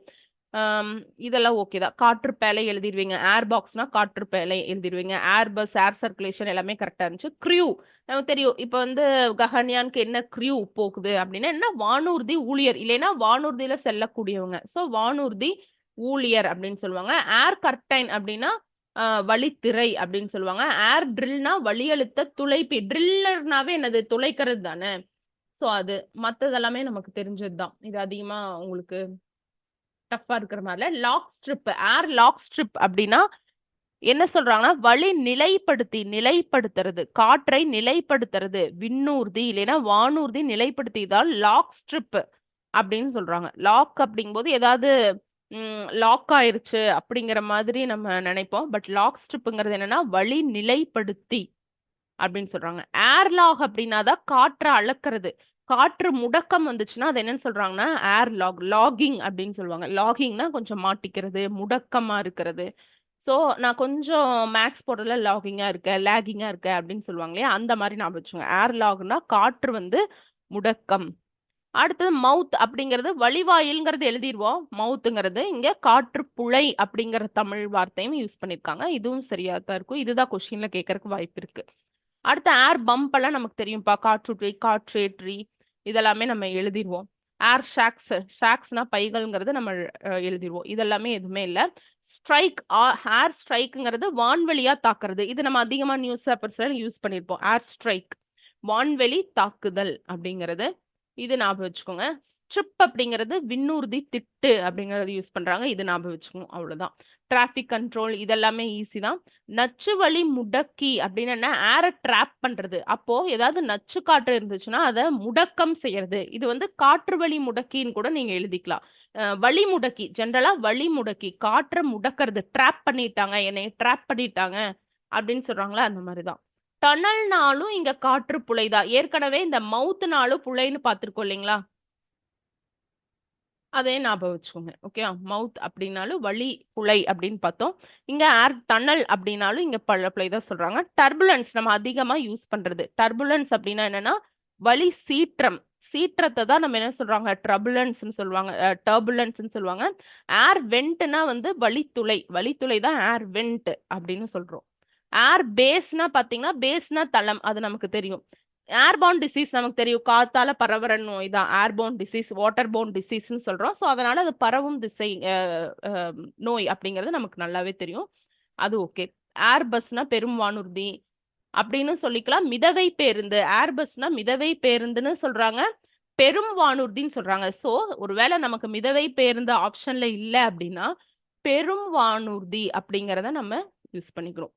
இதெல்லாம் ஓகே தான். காற்று பேலை எழுதிடுவீங்க. ஏர் பாக்ஸ்னா காற்று பேலை எழுதிடுவீங்க. ஏர் பஸ், ஏர் சர்க்குலேஷன் எல்லாமே கரெக்டா இருந்துச்சு. க்ரியூ நமக்கு தெரியும். இப்ப வந்து ககன்யானுக்கு என்ன க்ரியூ போகுது அப்படின்னா என்ன? வானூர்தி ஊழியர், இல்லைன்னா வானூர்தியில செல்லக்கூடியவங்க. சோ வானூர்தி ஊழியர் அப்படின்னு சொல்லுவாங்க. ஏர் கர்டைன் அப்படின்னா வழித்திரை அப்படின்னு சொல்லுவாங்க. ஏர் ட்ரில்னா வழியழுத்த துளைப்பி. ட்ரில்லர்னாவே என்னது? துளைக்கிறது தானே. சோ அது மத்ததெல்லாமே நமக்கு தெரிஞ்சதுதான். இது அதிகமா உங்களுக்கு டஃப்பா இருக்கிற மாதிரில. Lock strip, air lock strip அப்படின்னா என்ன சொல்றாங்கன்னா வழி நிலைப்படுத்தி, நிலைப்படுத்துறது, காற்றை நிலைப்படுத்துறது. விண்ணூர்தி இல்லைன்னா வானூர்தி நிலைப்படுத்தியதால் லாக் ஸ்ட்ரிப் அப்படின்னு சொல்றாங்க. லாக் அப்படிங்கும்போது ஏதாவது லாக் ஆயிருச்சு அப்படிங்கிற மாதிரி நம்ம நினைப்போம். பட் லாக் ஸ்ட்ரிப்புங்கிறது என்னன்னா வழி நிலைப்படுத்தி அப்படின்னு சொல்றாங்க. ஏர்லாக் அப்படின்னா தான் காற்றை அளக்கிறது. காற்று முடக்கம் வந்துச்சுன்னா அது என்னன்னு சொல்றாங்கன்னா ஏர் லாக், லாகிங் அப்படின்னு சொல்லுவாங்க. லாகிங்னா கொஞ்சம் மாட்டிக்கிறது, முடக்கமா இருக்கிறது. சோ நான் கொஞ்சம் மேக்ஸ் போடுறதுல லாகிங்கா இருக்க, லேகிங்கா இருக்க அப்படின்னு சொல்லுவாங்க இல்லையா? அந்த மாதிரி நான் வச்சுக்கோங்க. ஏர் லாக்னா காற்று வந்து முடக்கம். அடுத்தது மவுத் அப்படிங்கிறது வழிவாயில்ங்கிறது எழுதிடுவோம். மவுத்துங்கிறது இங்க காற்று புழை அப்படிங்கிற தமிழ் வார்த்தையும் யூஸ் பண்ணிருக்காங்க. இதுவும் சரியா தான் இருக்கும். இதுதான் கொஸ்டின்ல கேட்கறதுக்கு வாய்ப்பு இருக்கு. அடுத்த ஏர் பம்ப் எல்லாம் நமக்கு தெரியும்ப்பா. காற்றுற்றி, காற்றேற்றி இதெல்லாமே நம்ம எழுதிடுவோம். ஏர் ஷாக்ஸ், ஷாக்ஸ்னா பைகள்ங்கிறது நம்ம எழுதிடுவோம். இதெல்லாமே எதுவுமே இல்லை. ஸ்ட்ரைக், ஏர் ஸ்ட்ரைக்குங்கிறது வான்வெளியா தாக்குறது. இது நம்ம அதிகமா நியூஸ் பேப்பர்ஸ்ல யூஸ் பண்ணியிருப்போம். ஏர் ஸ்ட்ரைக் வான்வெளி தாக்குதல் அப்படிங்கிறது, இது ஞாபகம் வச்சுக்கோங்க. ஸ்ட்ரிப் அப்படிங்கிறது விண்ணூர்தி திட்டு அப்படிங்கறது யூஸ் பண்றாங்க, இது ஞாபகம் வச்சுக்கோங்க. அவ்வளவுதான். டிராபிக் கண்ட்ரோல் இதெல்லாமே ஈஸி தான். நச்சு வழி முடக்கி அப்படின்னு என்ன, ஏரை ட்ராப் பண்றது. அப்போ ஏதாவது நச்சு காற்று இருந்துச்சுன்னா அதை முடக்கம் செய்யறது. இது வந்து காற்று வழி முடக்கின்னு கூட நீங்க எழுதிக்கலாம். வழி முடக்கி, ஜென்ரலா வழி முடக்கி, காற்றை முடக்கிறது. ட்ராப் பண்ணிட்டாங்க, என்னை ட்ராப் பண்ணிட்டாங்க அப்படின்னு சொல்றாங்களா, அந்த மாதிரிதான். டனல்னாலும் இங்க காற்று புழைதான். ஏற்கனவே இந்த மவுத்னாலும் புழைன்னு பார்த்திருக்கோம் இல்லைங்களா, அதே ஞாபகம் வச்சுக்கோங்க. ஓகே, மவுத் அப்படின்னாலும் வழி புழை அப்படின்னு பார்த்தோம். இங்க ஏர் டனல் அப்படின்னாலும் இங்க புழை தான் சொல்றாங்க. டர்புலன்ஸ் நம்ம அதிகமா யூஸ் பண்றது. டர்புலன்ஸ் அப்படின்னா என்னன்னா வழி சீற்றம். சீற்றத்தை தான் நம்ம என்ன சொல்றாங்க, ட்ரபுலன்ஸ்னு சொல்லுவாங்க, டர்புலன்ஸ்னு சொல்லுவாங்க. ஏர் வெண்ட்னா வந்து வழித்துளை, வழித்துளை தான் ஏர் வெண்ட் அப்படின்னு சொல்றோம். ஏர் பேஸ்னா பாத்தீங்கன்னா, பேஸ்னா தளம், அது நமக்கு தெரியும். ஏர்போர்ன் டிசீஸ் நமக்கு தெரியும், காத்தால பரவுற நோய் தான் ஏர்போர்ன் டிசீஸ், வாட்டர்போர்ன் டிசீஸ்னு சொல்றோம். ஸோ அதனால அது பரவும் திசை நோய் அப்படிங்கிறது நமக்கு நல்லாவே தெரியும். அது ஓகே. ஏர் பஸ்னா பெரும் வானூர்தி அப்படின்னு சொல்லிக்கலாம். மிதவை பேருந்து, ஏர் பஸ்னா மிதவை பேருந்துன்னு சொல்றாங்க, பெரும் வானூர்தின்னு சொல்றாங்க. ஸோ ஒருவேளை நமக்கு மிதவை பேருந்து ஆப்ஷன்ல இல்லை அப்படின்னா பெரும் வானூர்தி அப்படிங்கிறத நம்ம யூஸ் பண்ணிக்கிறோம்.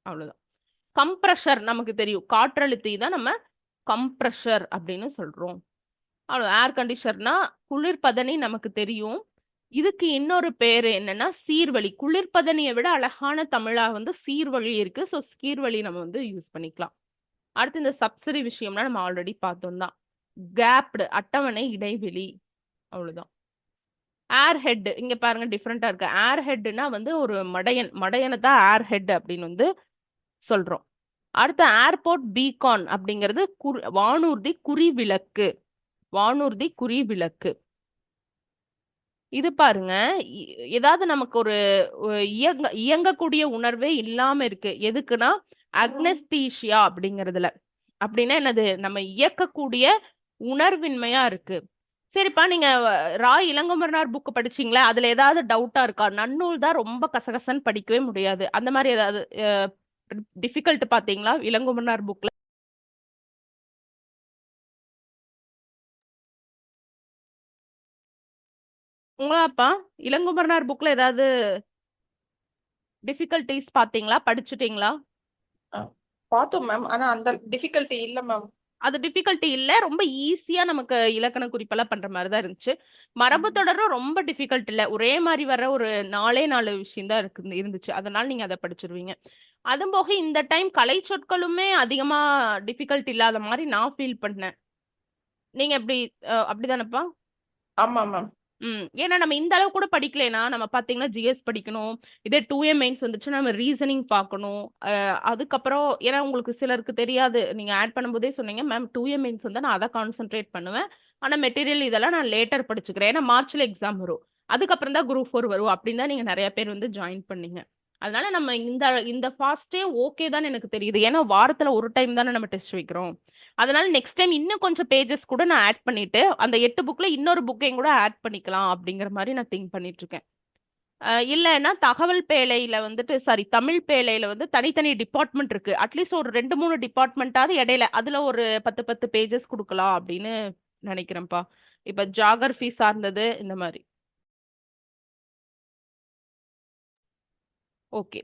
அவ்வளவுதான். கம்ப்ரஷர் நமக்கு தெரியும், காற்றழுத்தி தான் நம்ம கம்ப்ரஷர் அப்படின்னு சொல்றோம். அவ்வளோ. ஏர் கண்டிஷனர்னா குளிர்பதனி நமக்கு தெரியும். இதுக்கு இன்னொரு பேரு என்னன்னா சீர்வழி. குளிர்பதனியை விட அழகான தமிழா வந்து சீர்வழி இருக்கு. ஸோ சீர்வழி நம்ம வந்து யூஸ் பண்ணிக்கலாம். அடுத்து இந்த சப்சிடி விஷயம்னா நம்ம ஆல்ரெடி பார்த்தோம் தான். கேப்டு அட்டவணை இடைவெளி, அவ்வளவுதான். ஏர் ஹெட் இங்க பாருங்க டிஃப்ரெண்டா இருக்கு. ஏர் ஹெட்னா வந்து ஒரு மடையன், மடையனை தான் ஏர் ஹெட் அப்படின்னு வந்து சொல்றோம். அடுத்த ஏர்போர்ட் பீகான் அப்படிங்கிறது வானூர்தி குறிவிளக்கு, வானூர்தி குறிவிளக்கு. இது பாருங்க, ஏதாவது நமக்கு ஒரு இயங்கக்கூடிய உணர்வே இல்லாம இருக்கு. எதுக்குன்னா அக்னஸ்தீஷியா அப்படிங்கிறதுல. அப்படின்னா என்னது, நம்ம இயக்கக்கூடிய உணர்வின்மையா இருக்கு. சரிப்பா, நீங்க இளங்குமரனார் புக் படிச்சீங்களா, அதுல ஏதாவது டவுட்டா இருக்கா? நன்னூல் தான் ரொம்ப கசகசன்னு படிக்கவே முடியாது. அந்த மாதிரி ஏதாவது டிஃபிகல்ட் பாத்தீங்களா இளங்குமரனார் புக்ல? உங்களாப்பா இளங்குமரனார் புக்ல ஏதாவது டிஃபிகல்டிஸ் பாத்தீங்களா, படிச்சுட்டீங்களா? பார்த்தோம் மேம், ஆனா அந்த டிஃபிகல்ட்டி இல்ல மேம். அது டிஃபிகல்ட்டி இல்ல, ரொம்ப ஈஸியா நமக்கு இலக்கண குறிப்பெல்லாம் பண்ற மாதிரி தான் இருந்துச்சு. மரபு தொடரும் ரொம்ப டிஃபிகல்ட் இல்ல, ஒரே மாதிரி வர ஒரு 4 விஷயம் தான் இருந்துச்சு. அதனால நீங்க அதை படிச்சிருவீங்க. அதுவும் போக இந்த டைம் கலை சொற்களுமே அதிகமா டிஃபிகல்ட் இல்லாத மாதிரி நான் ஃபீல் பண்ணேன். நீங்க எப்படி, அப்படிதானப்பா? ஆமா மேம். ஏன்னா நம்ம இந்த அளவு கூட படிக்கலைன்னா, நம்ம பாத்தீங்கன்னா ஜிஎஸ் படிக்கணும், இதே 2A மெயின்ஸ் வந்துச்சு நம்ம ரீசனிங் பார்க்கணும். அதுக்கப்புறம் ஏன்னா உங்களுக்கு சிலருக்கு தெரியாது, நீங்க ஆட் பண்ணும்போதே சொன்னீங்க மேம் 2A மெயின்ஸ் வந்து நான் அதை கான்சென்ட்ரேட் பண்ணுவேன், ஆனா மெட்டீரியல் இதெல்லாம் நான் லேட்டர் படிச்சுக்கிறேன், ஏன்னா மார்ச்ல எக்ஸாம் வரும், அதுக்கப்புறம் தான் குரூப் 4 வரும் அப்படின்னு தான் நீங்க நிறைய பேர் வந்து ஜாயின் பண்ணீங்க. அதனால நம்ம இந்த இந்த ஃபாஸ்டே ஓகே தான் எனக்கு தெரியுது, ஏன்னா வாரத்துல ஒரு டைம் தானே நம்ம டெஸ்ட் வைக்கிறோம். அதனால நெக்ஸ்ட் டைம் இன்னும் கொஞ்சம் பேஜஸ் கூட நான் ஆட் பண்ணிட்டு அந்த 8 புக்ல இன்னொரு புக்கையும் கூட ஆட் பண்ணிக்கலாம் அப்படிங்கிற மாதிரி நான் திங்க் பண்ணிட்டு இருக்கேன். இல்லைன்னா தகவல் பேழையில வந்துட்டு, சாரி தமிழ் பேழையில வந்து தனித்தனி டிபார்ட்மெண்ட் இருக்கு, அட்லீஸ்ட் ஒரு 2-3 டிபார்ட்மெண்ட்டாவது இடையில அதுல ஒரு 10 பேஜஸ் கொடுக்கலாம் அப்படின்னு நினைக்கிறேன்ப்பா. இப்ப ஜியாகிரபி சார்ந்தது இந்த மாதிரி. ஓகே,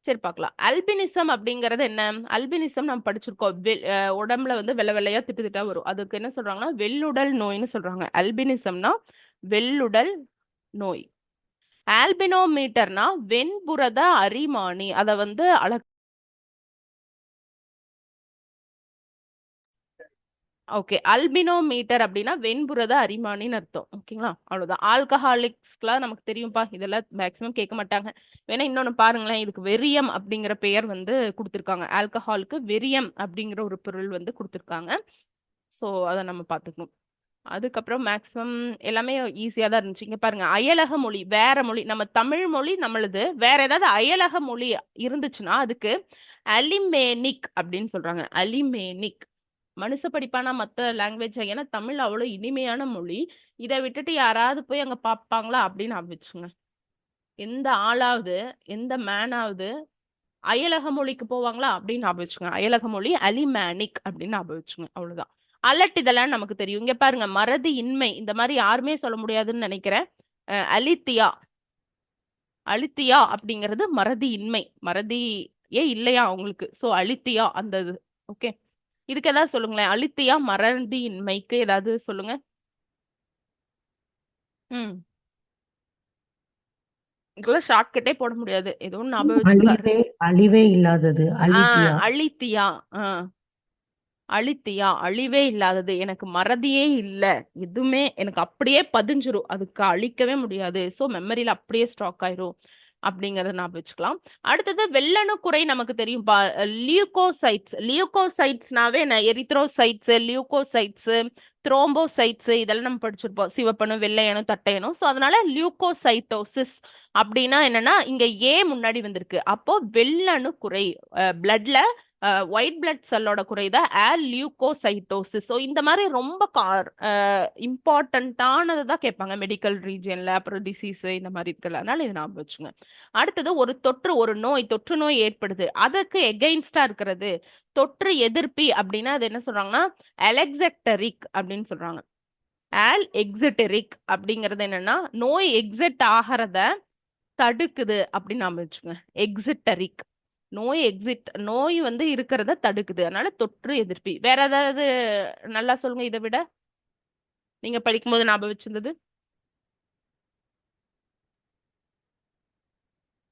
சரி பார்க்கலாம். அல்பினிசம் அப்படிங்கறது என்ன? அல்பினிசம் நம்ம படிச்சிருக்கோம், உடம்புல வந்து வெள்ளை வெள்ளையா திட்டு திட்டா வரும், அதுக்கு என்ன சொல்றாங்கன்னா வெள்ளுடல் நோய்னு சொல்றாங்க. அல்பினிசம்னா வெள்ளுடல் நோய். ஆல்பினோமீட்டர்னா வெண்புரத அரிமானி, அத வந்து ஓகே, அல்பினோமீட்டர் அப்படின்னா வெண்புரத அரிமானின்னு அர்த்தம். ஓகேங்களா, அவ்வளவுதான். ஆல்கஹாலிக்ஸ்க்குலாம் நமக்கு தெரியும்பா, இதெல்லாம் மேக்சிமம் கேட்க மாட்டாங்க. வேணா இன்னொன்னு பாருங்களேன், இதுக்கு வெறியம் அப்படிங்கிற பெயர் வந்து கொடுத்துருக்காங்க. ஆல்கஹாலுக்கு வெறியம் அப்படிங்கிற ஒரு பொருள் வந்து கொடுத்துருக்காங்க. ஸோ அதை நம்ம பார்த்துக்கணும். அதுக்கப்புறம் மேக்சிமம் எல்லாமே ஈஸியாக தான் இருந்துச்சு. இங்க பாருங்க, அயலக மொழி, வேற மொழி, நம்ம தமிழ் மொழி நம்மளுது, வேற ஏதாவது அயலக மொழி இருந்துச்சுன்னா அதுக்கு அலிமேனிக் அப்படின்னு சொல்றாங்க. அலிமேனிக். மனுஷ படிப்பானா மத்த லாங்குவேஜ், ஏன்னா தமிழ் அவ்வளோ இனிமையான மொழி. இதை விட்டுட்டு யாராவது போய் அங்க பார்ப்பாங்களா அப்படின்னு ஆரம்பிச்சுங்க. எந்த ஆளாவது, எந்த மேனாவது அயலக மொழிக்கு போவாங்களா அப்படின்னு ஞாபகம் வச்சுங்க. அயலக மொழி அலிமேனிக் அப்படின்னு ஞாபகம் வச்சுங்க. அவ்வளவுதான். அலட் இதெல்லாம் நமக்கு தெரியும். இங்க பாருங்க, மறதி இன்மை இந்த மாதிரி யாருமே சொல்ல முடியாதுன்னு நினைக்கிறேன். அலித்தியா, அலித்தியா அப்படிங்கிறது மறதி இன்மை, மறதியே இல்லையா அவங்களுக்கு, சோ அலித்தியா அந்த இது. ஓகே, இதுக்கு ஏதாவது சொல்லுங்களேன், அலித்தியா மறதி இன்மைக்கு ஏதாவது சொல்லுங்க. ம் இதுக்கெல்லாம் ஷார்ட்கட்டே போட முடியாது, ஏதோ ஒண்ணு ஞாபகம் வச்சுக்க. அழிவே அழிவே இல்லாதது அலித்தியா. அழித்தியா. அழித்தியா, அழிவே இல்லாதது. எனக்கு மறதியே இல்ல, எதுவுமே எனக்கு அப்படியே பதிஞ்சிரும், அதுக்கு அழிக்கவே முடியாது. சோ மெமரியில அப்படியே ஸ்டாக் ஆயிரும் அப்படிங்கறத ஞாபகம் வச்சுக்கலாம். அடுத்தது வெள்ளணு குறை நமக்கு தெரியும். லியூகோசைட்ஸ், லியூகோசைட்ஸ்னாவே எரித்ரோசைட்ஸ், லியூகோசைட்ஸ், த்ரோம்போசைட்ஸ் இதெல்லாம் நம்ம படிச்சிருப்போம். சிவப்பணு, வெள்ளையணு, தட்டையணு. சோ அதனால லியூகோசைட்டோசிஸ் அப்படின்னா என்னன்னா, இங்க ஏ முன்னாடி வந்திருக்கு. அப்போ வெள்ளணு குறை, பிளட்ல ஒயிட் பிளட் செல்லோட குறைதான் லியூகோசைட்டோசிஸ். ஸோ இந்த மாதிரி ரொம்ப இம்பார்ட்டண்ட்டானது தான் கேட்பாங்க மெடிக்கல் ரீஜியன்ல, அப்புறம் டிசீஸ் இந்த மாதிரி இருக்குல்ல, அதனால இதை ஞாபகம் வச்சுங்க. அடுத்தது ஒரு தொற்று, ஒரு நோய், தொற்று நோய் ஏற்படுது, அதுக்கு எகெயின்ஸ்டா இருக்கிறது தொற்று எதிர்ப்பி அப்படின்னா அது என்ன சொல்றாங்கன்னா அலெக்செக்டரிக் அப்படின்னு சொல்றாங்க. எக்ஸிட்டரிக் அப்படிங்கிறது என்னன்னா நோய் எக்ஸிட் ஆகிறத தடுக்குது அப்படின்னு நாம வச்சுங்க. எக்ஸிட்டரிக், நோய் வந்து இருக்கிறத தடுக்குது, அதனால தொற்று எதிர்ப்பி. வேற ஏதாவது நல்லா சொல்லுங்க இதை விட, நீங்க படிக்கும்போது ஞாபகம் வச்சிருந்தது.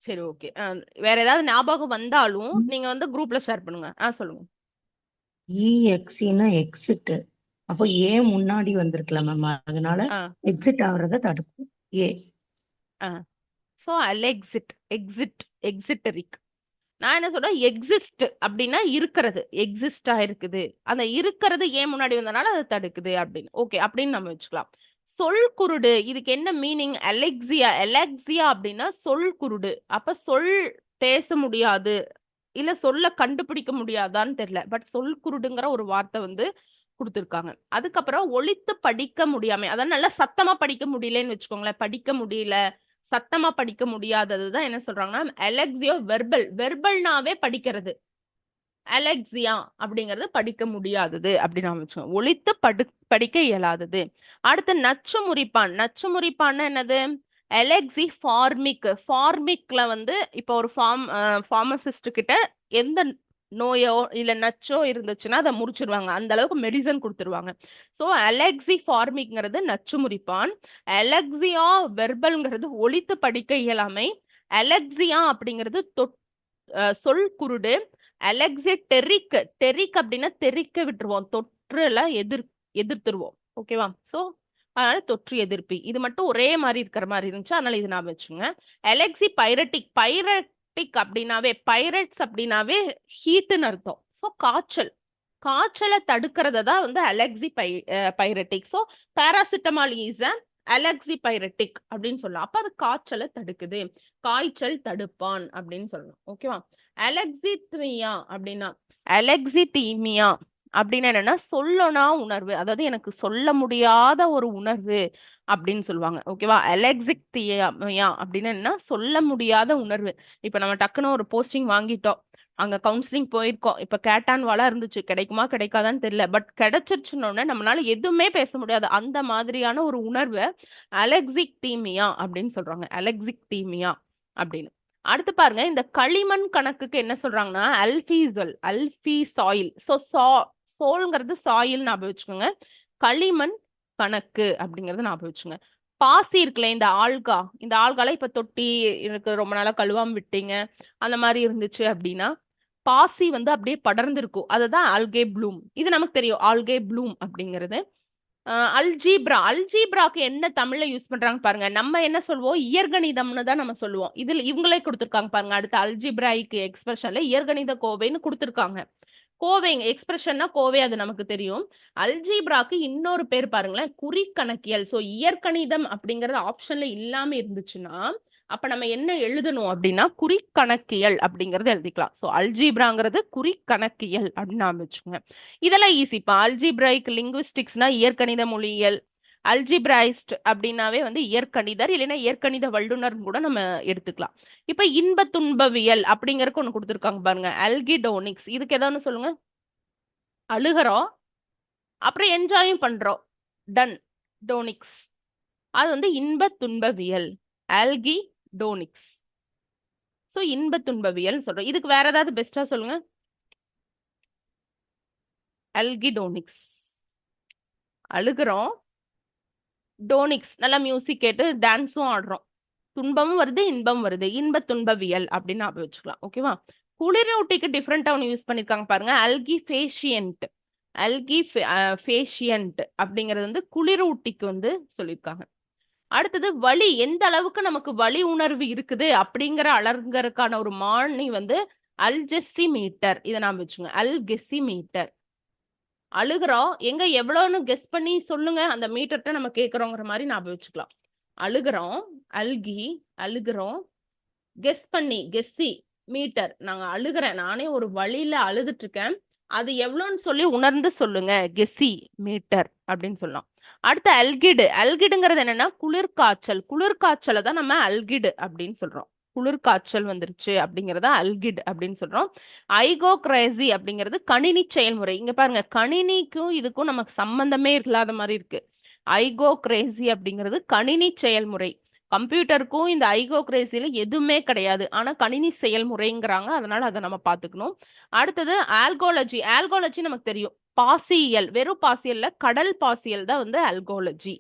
சரி, ஓகே. வேற ஏதாவது ஞாபகம் வந்தாலும் நீங்க வந்து குரூப்ல ஷேர் பண்ணுங்க. சொல்லுங்க. இஎக்ஸின்னா எக்ஸிட், அப்போ ஏ முன்னாடி வந்திருக்கலாம் மேம், அதனால எக்ஸிட் ஆகுறத தடுக்கும் ஏ. சோ எக்ஸிட்டரிக். நான் என்ன சொல்றேன், எக்ஸிஸ்ட் அப்படின்னா இருக்கிறது, எக்ஸிஸ்ட் ஆயிருக்குது, அந்த இருக்கிறது ஏன் முன்னாடி வந்தனால அதை தடுக்குது அப்படின்னு. ஓகே, அப்படின்னு நம்ம வச்சுக்கலாம். சொல் குருடு, இதுக்கு என்ன மீனிங்? எலெக்சியா அப்படின்னா சொல் குருடு. அப்ப சொல் பேச முடியாது, இல்ல சொல்ல கண்டுபிடிக்க முடியாதான்னு தெரியல, பட் சொல் குருடுங்கிற ஒரு வார்த்தை வந்து கொடுத்துருக்காங்க. அதுக்கப்புறம் ஒலித்து படிக்க முடியாம, அதான் நல்லா சத்தமா படிக்க முடியலன்னு வச்சுக்கோங்களேன், படிக்க முடியல, சத்தமா படிக்க முடியாததுதான் என்ன சொல்றாங்கன்னா அலெக்சியோ வெர்பல். வெர்பல்னாவே படிக்கிறது, அலெக்சியா அப்படிங்கிறது படிக்க முடியாதது அப்படின்னு வச்சுக்கோங்க. ஒலித்து படிக்க இயலாதது. அடுத்து நச்சு முறிப்பான். நச்சு முறிப்பான்னா என்னது? Elxsi formic. ஃபார்மிக்ல வந்து இப்போ ஒரு ஃபார்மசிஸ்ட் கிட்ட எந்த நோயோ இல்ல நச்சோ இருந்துச்சுன்னா அதை முறிச்சிருவாங்க, அந்த அளவுக்கு மெடிசன் கொடுத்துருவாங்க. ஸோ அலெக்சி ஃபார்மிக்ங்கிறது நச்சு முறிப்பான். அலெக்சியா வெர்பல்ங்கிறது ஒலித்து படிக்க இயலாமை. அலெக்சியா அப்படிங்கிறது சொல் குருடு. அலெக்சிடெரிக், டெரிக் அப்படின்னா தெறிக்க விட்டுருவோம், தொற்றுல எதிர்த்துருவோம். ஓகேவா? ஸோ அதனால தொற்று எதிர்ப்பி. இது மட்டும் ஒரே மாதிரி இருக்கிற மாதிரி இருந்துச்சு, அதனால இது நான் வச்சுங்க. அலெக்சி பைரட்டிக். பைரட்டிக் அப்படின்னாவே, பைரட்ஸ் அப்படின்னாவே ஹீட்டுன்னு அர்த்தம். ஸோ காய்ச்சல், காய்ச்சலை தடுக்கிறத தான் வந்து alexipyretic. So paracetamol is alexipyretic அப்படின்னு சொல்லலாம். அப்ப அது காய்ச்சலை தடுக்குது, காய்ச்சல் தடுப்பான் அப்படின்னு சொல்லணும். ஓகேவா? அலெக்சித்மியா அப்படின்னா, அலெக்சிதீமியா அப்படின்னா என்னன்னா சொல்லனா உணர்வு, அதாவது எனக்கு சொல்ல முடியாத ஒரு உணர்வு அப்படின்னு சொல்லுவாங்க. ஓகேவா? அலெக்சிக்தியா அப்படின்னா என்ன? சொல்ல முடியாத உணர்வு. இப்ப நம்ம டக்குன்னு ஒரு போஸ்டிங் வாங்கிட்டோம், அங்க கவுன்சிலிங் போயிருக்கோம், இப்ப கேட்டான் வாலா இருந்துச்சு, கிடைக்குமா கிடைக்காதான்னு தெரியல, பட் கிடைச்சிருச்சுன்னு நம்மளால எதுவுமே பேச முடியாது, அந்த மாதிரியான ஒரு உணர்வு அலெக்சிக்தீமியா அப்படின்னு சொல்றாங்க. அலெக்சிக்தீமியா அப்படின்னு. அடுத்து பாருங்க, இந்த களிமண் கணக்குக்கு என்ன சொல்றாங்கன்னா அல்பி சாயில். சோல்ங்கிறது சாயில் ஞாபகம் வச்சுக்கோங்க, களிமண் கணக்கு அப்படிங்கறது ஞாபகம் வச்சுங்க. பாசி இருக்குல்ல, இந்த ஆல்கால இப்ப தொட்டி எனக்கு ரொம்ப நாளா கழுவாம விட்டீங்க, அந்த மாதிரி இருந்துச்சு அப்படின்னா பாசி வந்து அப்படியே படர்ந்திருக்கும், அதுதான் ஆல்கே ப்ளூம். இது நமக்கு தெரியும், ஆல்கே ப்ளூம் அப்படிங்கிறது. அல்ஜீப்ராக்கு என்ன தமிழ்ல யூஸ் பண்றாங்க பாருங்க. நம்ம என்ன சொல்லுவோம்? இயற்கணிதம்னு தான் நம்ம சொல்லுவோம். இதுல இவங்களே கொடுத்துருக்காங்க பாருங்க, அடுத்த அல்ஜிப்ராய்க்கு எக்ஸ்பிரஷன்ல இயற்கணித கோவைன்னு கொடுத்துருக்காங்க. கோவை எக்ஸ்பிரஷன்னா கோவை, அது நமக்கு தெரியும். அல்ஜீப்ராக்கு இன்னொரு பேர் பாருங்களேன், குறிக்கணக்கியல். சோ இயற்கணிதம் அப்படிங்கறது ஆப்ஷன்ல இல்லாம இருந்துச்சுன்னா அப்ப நம்ம என்ன எழுதணும் அப்படின்னா குறிக்கணக்கியல் அப்படிங்கறது எழுதிக்கலாம். ஸோ அல்ஜீப்ராங்கிறது குறிக்கணக்கியல் அப்படின்னு நாம வச்சுக்கோங்க. இதெல்லாம் ஈஸி. இப்போ அல்ஜீப்ரைக் லிங்குவிஸ்டிக்ஸ்னா இயற்கணித மொழியியல், அல்ஜிப்ராயிஸ்ட் அப்படின்னாவே வந்து இயற்கணிதர் இல்லைன்னா இயற்கணித வல்லுநர் கூட நம்ம எடுத்துக்கலாம். இப்ப இன்ப துன்பவியல் அப்படிங்கறதுக்கு ஒண்ணு கொடுத்துருக்காங்க பாருங்க, அல்கிடோனிக்ஸ். இதுக்கு ஏதாவது சொல்லுங்க. அழுகிறோம், அப்புறம் என்ஜாயும் பண்றோம், டன் டோனிக்ஸ். அது வந்து இன்ப துன்பவியல், ஆல்கிடோனிக்ஸ். ஸோ இன்ப துன்பவியல் சொல்றோம். இதுக்கு வேற ஏதாவது பெஸ்டா சொல்லுங்க. அல்கிடோனிக்ஸ். அழுகிறோம், டோனிக்ஸ் நல்லா மியூசிக் கேட்டு டான்ஸும் ஆடுறோம், துன்பமும் வருது இன்பம் வருது, இன்ப துன்பவியல் அப்படின்னு ஞாபகம் வச்சுக்கலாம். ஓகேவா? குளிரூட்டிக்கு டிஃப்ரெண்டா ஒன்று யூஸ் பண்ணிருக்காங்க பாருங்க, அல்கிஃபேஷியன்ட். அல்கிஃபேஷியன்ட் அப்படிங்கிறது வந்து குளிரூட்டிக்கு வந்து சொல்லியிருக்காங்க. அடுத்தது வலி, எந்த அளவுக்கு நமக்கு வலி உணர்வு இருக்குது அப்படிங்கிற அளங்கறதுக்கான ஒரு மானி வந்து அல்ஜெசிமீட்டர். இதை நாம வச்சுங்க, அல்கெசிமீட்டர். அழுகிறோம், எங்க எவ்வளோன்னு கெஸ் பண்ணி சொல்லுங்க, அந்த மீட்டர்ட்ட நம்ம கேட்குறோங்கிற மாதிரி ஞாபகம் வச்சுக்கலாம். அழுகிறோம், அழுகிறோம், கெஸ் பண்ணி, கெஸ்ஸி மீட்டர். நாங்க அழுகிறேன், நானே ஒரு வழியில அழுதுட்டு இருக்கேன், அது எவ்வளோன்னு சொல்லி உணர்ந்து சொல்லுங்க, கெஸ்ஸி மீட்டர் அப்படின்னு சொல்லலாம். அடுத்து அல்கிடு. அல்கிடுங்கிறது என்னன்னா குளிர்காய்ச்சல். குளிர்காய்ச்சலை தான் நம்ம அல்கிடு அப்படின்னு சொல்றோம். குளிர்காய்ச்சல் வந்துருச்சு அப்படிங்கிறத அல்கிட் அப்படின்னு சொல்றோம். ஐகோக்ரேசி அப்படிங்கிறது கணினி செயல்முறை. இங்க பாருங்க, கணினிக்கும் இதுக்கும் நமக்கு சம்பந்தமே இல்லாத மாதிரி இருக்கு. ஐகோக்ரேசி அப்படிங்கிறது கணினி செயல்முறை. கம்ப்யூட்டருக்கும் இந்த ஐகோக்ரேசியில எதுவுமே கிடையாது, ஆனா கணினி செயல்முறைங்கிறாங்க, அதனால அதை நம்ம பார்த்துக்கணும். அடுத்தது ஆல்கோலஜி. ஆல்கோலஜி நமக்கு தெரியும், பாசியல். வெறும் பாசியல்ல கடல் பாசியல் தான் வந்து அல்கோலஜி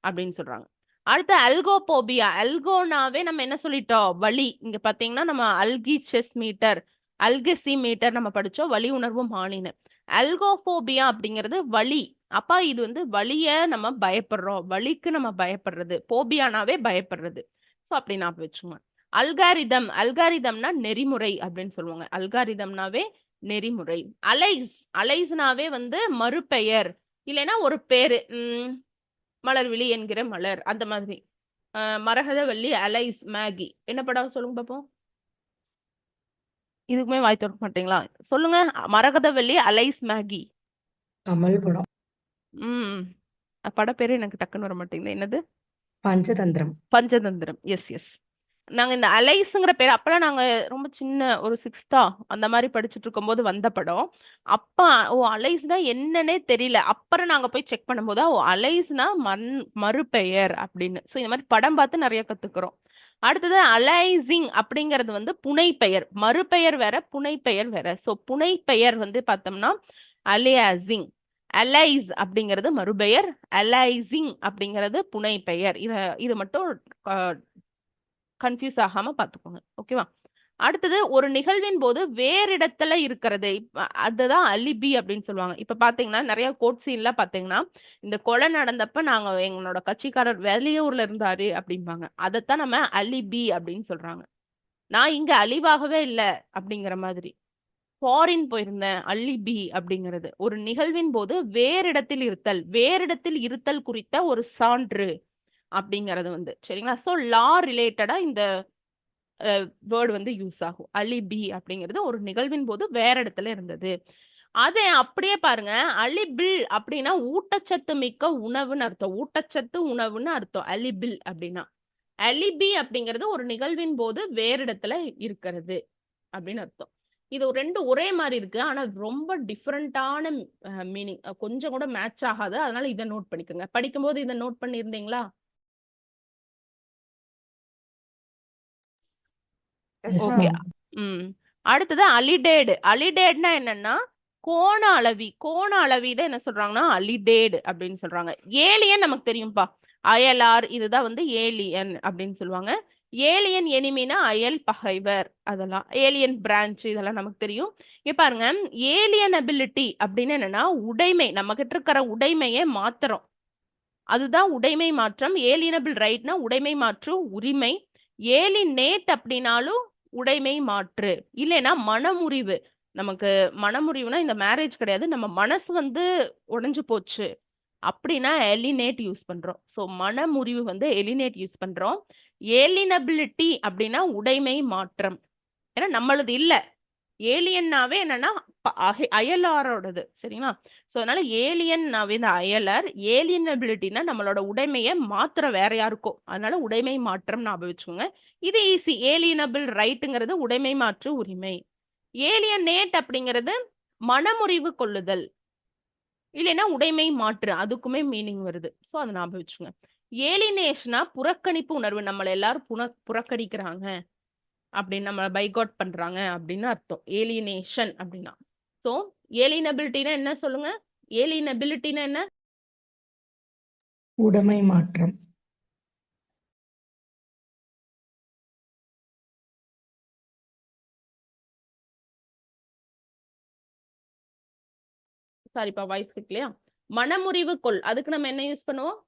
அப்படின்னு சொல்றாங்க. அடுத்து அல்கோபோபியா. அல்கோனாவே நம்ம என்ன சொல்லிட்டோம், வலி. இங்க பாத்தீங்கன்னா நம்ம அல்கிசெஸ் மீட்டர், அல்கெசி மீட்டர் நம்ம படிச்சோம், வலி உணர்வு மானின்னு. அல்கோபோபியா அப்படிங்கிறது வலி. அப்பா இது வந்து வலிய நம்ம பயப்படுறோம், வலிக்கு நம்ம பயப்படுறது. போபியானாவே பயப்படுறது. ஸோ அப்படி நான் வச்சுங்க. அல்காரிதம். அல்காரிதம்னா நெறிமுறை அப்படின்னு சொல்லுவாங்க. அல்காரிதம்னாவே நெறிமுறை. அலைஸ். அலைஸ்னாவே வந்து மறுபெயர் இல்லைன்னா ஒரு பேரு. மலர்விழி என்கிற மலர், அந்த மாதிரி. Maragathavalli, alias, Maggie. என்ன படம் சொல்லுங்க பாப்போம். இதுக்குமே வாய் திறக்க மாட்டீங்களா? சொல்லுங்க. Maragathavalli, alias, Maggi. கமல் படம். பட பேரு எனக்கு டக்குன்னு வர மாட்டேங்குது. என்னது? பஞ்சதந்திரம். பஞ்சதந்திரம். Yes yes. நாங்க இந்த அலைஸுங்கிற பேர் அப்பெல்லாம் நாங்க ரொம்ப சின்ன ஒரு 6th அந்த மாதிரி படிச்சுட்டு இருக்கும்போது வந்த படம். அப்ப ஓ அலைஸ்னா என்னன்னே தெரியல. அப்புறம் நாங்க போய் செக் பண்ணும்போது ஓ அலைஸ்னா மறுபெயர் அப்படின்னு. ஸோ இந்த மாதிரி படம் பார்த்து நிறைய கத்துக்கிறோம். அடுத்தது அலைசிங் அப்படிங்கிறது வந்து புனைப்பெயர். மறுபெயர் வேற, புனைப்பெயர் வேற. ஸோ புனைப்பெயர் வந்து பார்த்தோம்னா அலியாசிங். அலைஸ் அப்படிங்கிறது மறுபெயர், அலைசிங் அப்படிங்கிறது புனைப்பெயர். இது மட்டும் கன்ஃபியூஸ் ஆகாம பார்த்துக்கோங்க. ஓகேவா? அடுத்தது ஒரு நிகழ்வின் போது வேறு இடத்துல இருக்கிறது, அதுதான் அலிபி அப்படின்னு சொல்லுவாங்க. இப்ப பாத்தீங்கன்னா நிறைய கோர்ட் சீன்லாம் பாத்தீங்கன்னா, இந்த கொலை நடந்தப்ப நாங்க எங்களோட கட்சிக்காரர் வெளியூர்ல இருந்தாரு அப்படிம்பாங்க. அதைத்தான் நம்ம அலிபி அப்படின்னு சொல்றாங்க. நான் இங்க அழிவாகவே இல்லை அப்படிங்கிற மாதிரி. ஃபாரின் போயிருந்தேன், அலிபி அப்படிங்கிறது. ஒரு நிகழ்வின் போது வேறிடத்தில் இருத்தல், வேறிடத்தில் இருத்தல் குறித்த ஒரு சான்று அப்படிங்கிறது வந்து சரிங்களா. ஸோ லா ரிலேட்டடா இந்த வேர்டு வந்து யூஸ் ஆகும். அலிபி அப்படிங்கிறது ஒரு நிகழ்வின் போது வேற இடத்துல இருந்தது. அதே அப்படியே பாருங்க, அலிபில் அப்படின்னா ஊட்டச்சத்து மிக்க உணவுன்னு அர்த்தம். ஊட்டச்சத்து உணவுன்னு அர்த்தம் அலிபில் அப்படின்னா. அலிபி அப்படிங்கிறது ஒரு நிகழ்வின் போது வேற இடத்துல இருக்கிறது அப்படின்னு அர்த்தம். இது ரெண்டு ஒரே மாதிரி இருக்கு, ஆனா ரொம்ப டிஃப்ரெண்டான மீனிங். கொஞ்சம் கூட மேட்ச் ஆகாது, அதனால இதை நோட் பண்ணிக்கோங்க. படிக்கும்போது இதை நோட் பண்ணியிருந்தீங்களா? ஓகே. அடுத்தது அலிடேடு. அலிடேட்னா என்னன்னா கோண அளவி. கோண அளவி தான் என்ன சொல்றாங்கன்னா அலிடேடு அப்படின்னு சொல்றாங்க. ஏலியன் நமக்கு தெரியும்பா, அயலார், இதுதான் வந்து ஏலியன் அப்படின்னு சொல்லுவாங்க. ஏலியன் எனிமினா அயல் பகைவர், அதெல்லாம் ஏலியன் பிரான்ச், இதெல்லாம் நமக்கு தெரியும். இங்க பாருங்க, ஏலியனபிலிட்டி அப்படின்னு என்னன்னா உடைமை, நம்ம கிட்ட இருக்கிற உடைமையை மாத்துறோம், அதுதான் உடைமை மாற்றம். ஏலியனபிள் ரைட்னா உடைமை மாற்று உரிமை. ஏலினேட் அப்படின்னாலும் உடைமை மாற்று. இல்லைன்னா மனமுறிவு. நமக்கு மனமுறிவுனா இந்த மேரேஜ் கிடையாது, நம்ம மனசு வந்து உடைஞ்சு போச்சு அப்படின்னா எலினேட் யூஸ் பண்றோம். ஸோ மனமுறிவு வந்து எலினேட் யூஸ் பண்றோம். ஏலினபிலிட்டி அப்படின்னா உடைமை மாற்றம். ஏன்னா நம்மளது இல்ல. ஏலியன்னாவே என்னன்னா அயலாரோடது. சரிங்களா? ஸோ அதனால ஏலியன்னாவே இந்த அயலர், ஏலியனபிலிட்டினா நம்மளோட உடைமையை மாத்திர வேற யாருக்கோ, அதனால உடைமை மாற்றம் ஞாபகம் வச்சுக்கோங்க. இது ஈஸி. ஏலியனபிள் ரைட்டுங்கிறது உடைமை மாற்று உரிமை. ஏலியனேட் அப்படிங்கிறது மனமுறிவு கொள்ளுதல், இல்லைன்னா உடைமை மாற்று, அதுக்குமே மீனிங் வருது. ஸோ அதை ஞாபகம் வச்சுக்கோங்க. ஏலினேஷனா புறக்கணிப்பு உணர்வு, நம்மளை எல்லாரும் புறக்கணிக்கிறாங்க அப்படின்னு, நம்மளை பைகாட் பண்றாங்க அப்படின்னு அர்த்தம் ஏலியனேஷன் அப்படின்னா. ஸோ ஏலியனபிலிட்டினா என்ன சொல்லுங்க? ஏலியனபிலிட்டினா என்ன? உடைமை மாற்றம். சாரிப்பா, வாய்ஸ் கேட்கலையா? மனமுறிவு கொள், அதுக்கு நம்ம என்ன யூஸ் பண்ணுவோம்?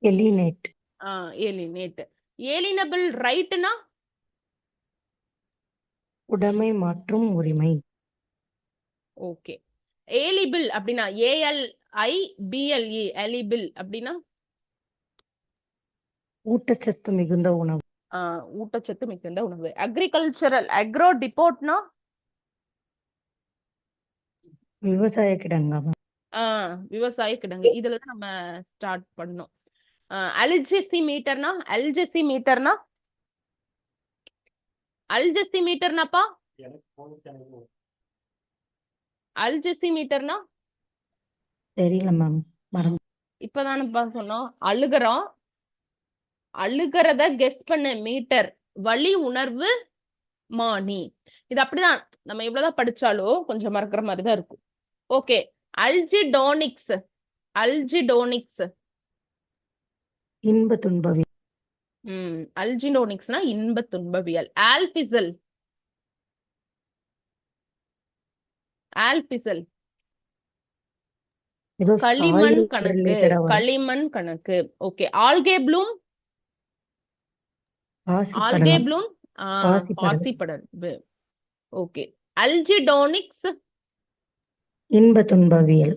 எலினேட். ஏலினேட். ஏலினபிள் ரைட்னா உடைமை மாற்றும் உரிமை. ஓகே. ஏலிபிள் அப்படின்னா ALIBLE, எலிபிள் அப்படின்னா ஊட்டச்சத்து மிகுந்த உணவு. ஊட்டச்சத்து மிகுந்த உணவு. அக்ரிகல்ச்சரல் அக்ரோ டிபோட்னா விவசாய கிடங்கு. விவசாய கிடங்கு. இதுல தான் நம்ம ஸ்டார்ட் பண்ணோம். அல்ஜெசிமீட்டர்னா அல்ஜெசிமீட்டர்னாப்பா அல்ஜெசிமீட்டர்னா தெரியல மேம், மறந்து. இப்பதானப்பா சொன்னோம். அழுகிறத கெஸ் பண்ண மீட்டர். வலி உணர்வு மானி. இது அப்படிதான், நம்ம எவ்வளவுதான் படிச்சாலும் கொஞ்சம் மறக்கிற மாதிரி தான் இருக்கும். ஓகே. அல்ஜிடோனிக்ஸ் இன்ப துன்பவியல். அல்ஜிடோனிக்ஸ்னா இன்ப துன்பவியல். ஆல்பிசல் ஏதோ களிமண் சாயில் கணக்கு. related ஆ வரும். களிமண் கணக்கு. ஓகே. ஆல்கே ப்ளூம் பாசிப்படலம். பாசிப்படர்பு. ஓகே. அல்ஜிடோனிக்ஸ் இன்ப துன்பவியல்.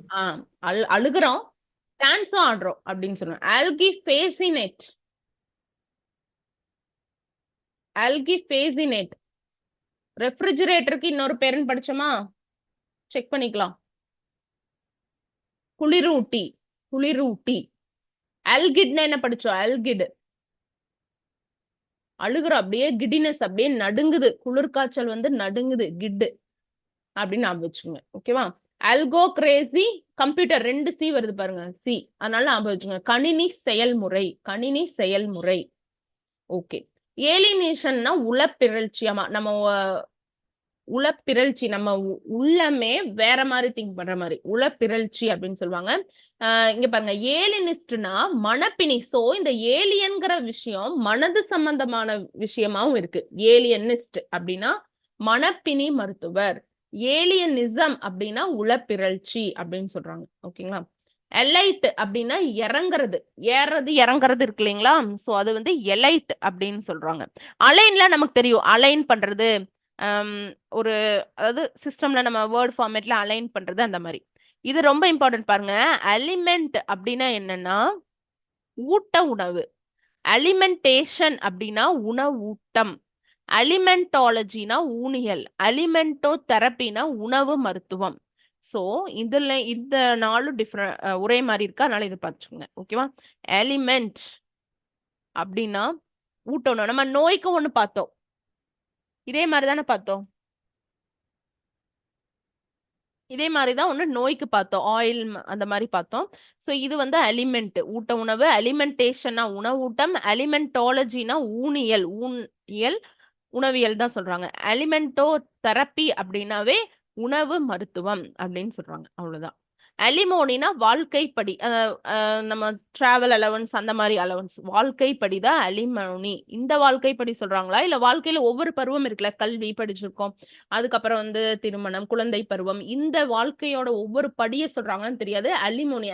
அழுகிறோம், டான்ஸும் ஆடுறோம் அப்படின்னு சொல்லுவோம். ஆல்கிஃபேசினேட். ரெஃப்ரிஜரேட்டருக்கு இன்னொரு பேருன்னு படிச்சோமா? செக் பண்ணிக்கலாம். குளிரூட்டி. அல்கிட்னா என்ன படிச்சோம்? அல்கிட். அழுகுறோம், அப்படியே கிடினஸ், அப்படியே நடுங்குது, குளிர்காய்ச்சல் வந்து நடுங்குது, கிட்டு அப்படின்னு ஞாபகம் வச்சுக்கோங்க. ஓகேவா? அல்கோ கிரேசி. கம்ப்யூட்டர் 2 C வருது பாருங்க, C, அதனால ஞாபகம் வச்சுக்கோங்க. கணினி செயல்முறை. ஓகே. ஏலினேஷன்னா உளப்பிறழ்ச்சியாமா, நம்ம உளப்பிறழ்ச்சி, நம்ம உள்ளமே வேற மாதிரி திங்க் பண்ற மாதிரி உளப்பிறழ்ச்சி அப்படின்னு சொல்லுவாங்க. இங்க பாருங்க, ஏலினிஸ்ட்னா மனப்பிணி. சோ இந்த ஏலியன்கிற விஷயம் மனது சம்பந்தமான விஷயமாவும் இருக்கு. ஏலியனிஸ்ட் அப்படின்னா மனப்பிணி மருத்துவர். ஏலியனிசம் அப்படின்னா உளப்பிறழ்ச்சி அப்படின்னு சொல்றாங்க. ஓகேங்களா? எலைட் அப்படின்னா இறங்குறது இருக்கு இல்லைங்களா? சோ அது வந்து எலைட் அப்படின்னு சொல்றாங்க. அலைன்ல நமக்கு தெரியும், அலைன் பண்றது, ஒரு அதாவது சிஸ்டம்ல நம்ம வேர்ட் ஃபார்மேட்ல அலைன் பண்றது, அந்த மாதிரி. இது ரொம்ப இம்பார்ட்டன்ட் பாருங்க. அலிமெண்ட் அப்படின்னா என்னன்னா ஊட்ட உணவு. அலிமெண்டேஷன் அப்படின்னா உணவூட்டம். அலிமெண்டாலஜினா ஊனியல். அலிமெண்டோ தெரப்பினா உணவு மருத்துவம். சோ இதுல இந்த 4 டிஃபரெண்ட் ஒரே மாதிரி இருக்கா, அதனால இது பார்த்துக்கோங்க. ஓகேவா? எலிமெண்ட் அப்படின்னா ஊட்ட உணவு. நம்ம நோய்க்கு ஒண்ணு பார்த்தோம், இதே மாதிரி தானே பார்த்தோம். இதே மாதிரி தான் ஒன்று நோய்க்கு பார்த்தோம், ஆயில் அந்த மாதிரி பார்த்தோம். ஸோ இது வந்து அலிமெண்ட், ஊட்ட உணவு. அலிமெண்டேஷன்னா உணவூட்டம். அலிமெண்டாலஜினா ஊனியல், உணவியல் தான் சொல்றாங்க. அலிமெண்டோ தெரப்பி அப்படின்னாவே உணவு மருத்துவம் அப்படின்னு சொல்றாங்க. அவ்வளவுதான். அலிமோனினா வாழ்க்கைப்படி, நம்ம டிராவல் அலவன்ஸ் அந்த மாதிரி அலவன்ஸ், வாழ்க்கைப்படி தான் அலிமோனி. இந்த வாழ்க்கைப்படி சொல்றாங்களா, இல்ல வாழ்க்கையில ஒவ்வொரு பருவம் இருக்குல்ல, கல்வி படிச்சிருக்கோம், அதுக்கப்புறம் வந்து திருமணம், குழந்தை பருவம், இந்த வாழ்க்கையோட ஒவ்வொரு படியை சொல்றாங்கன்னு தெரியாது.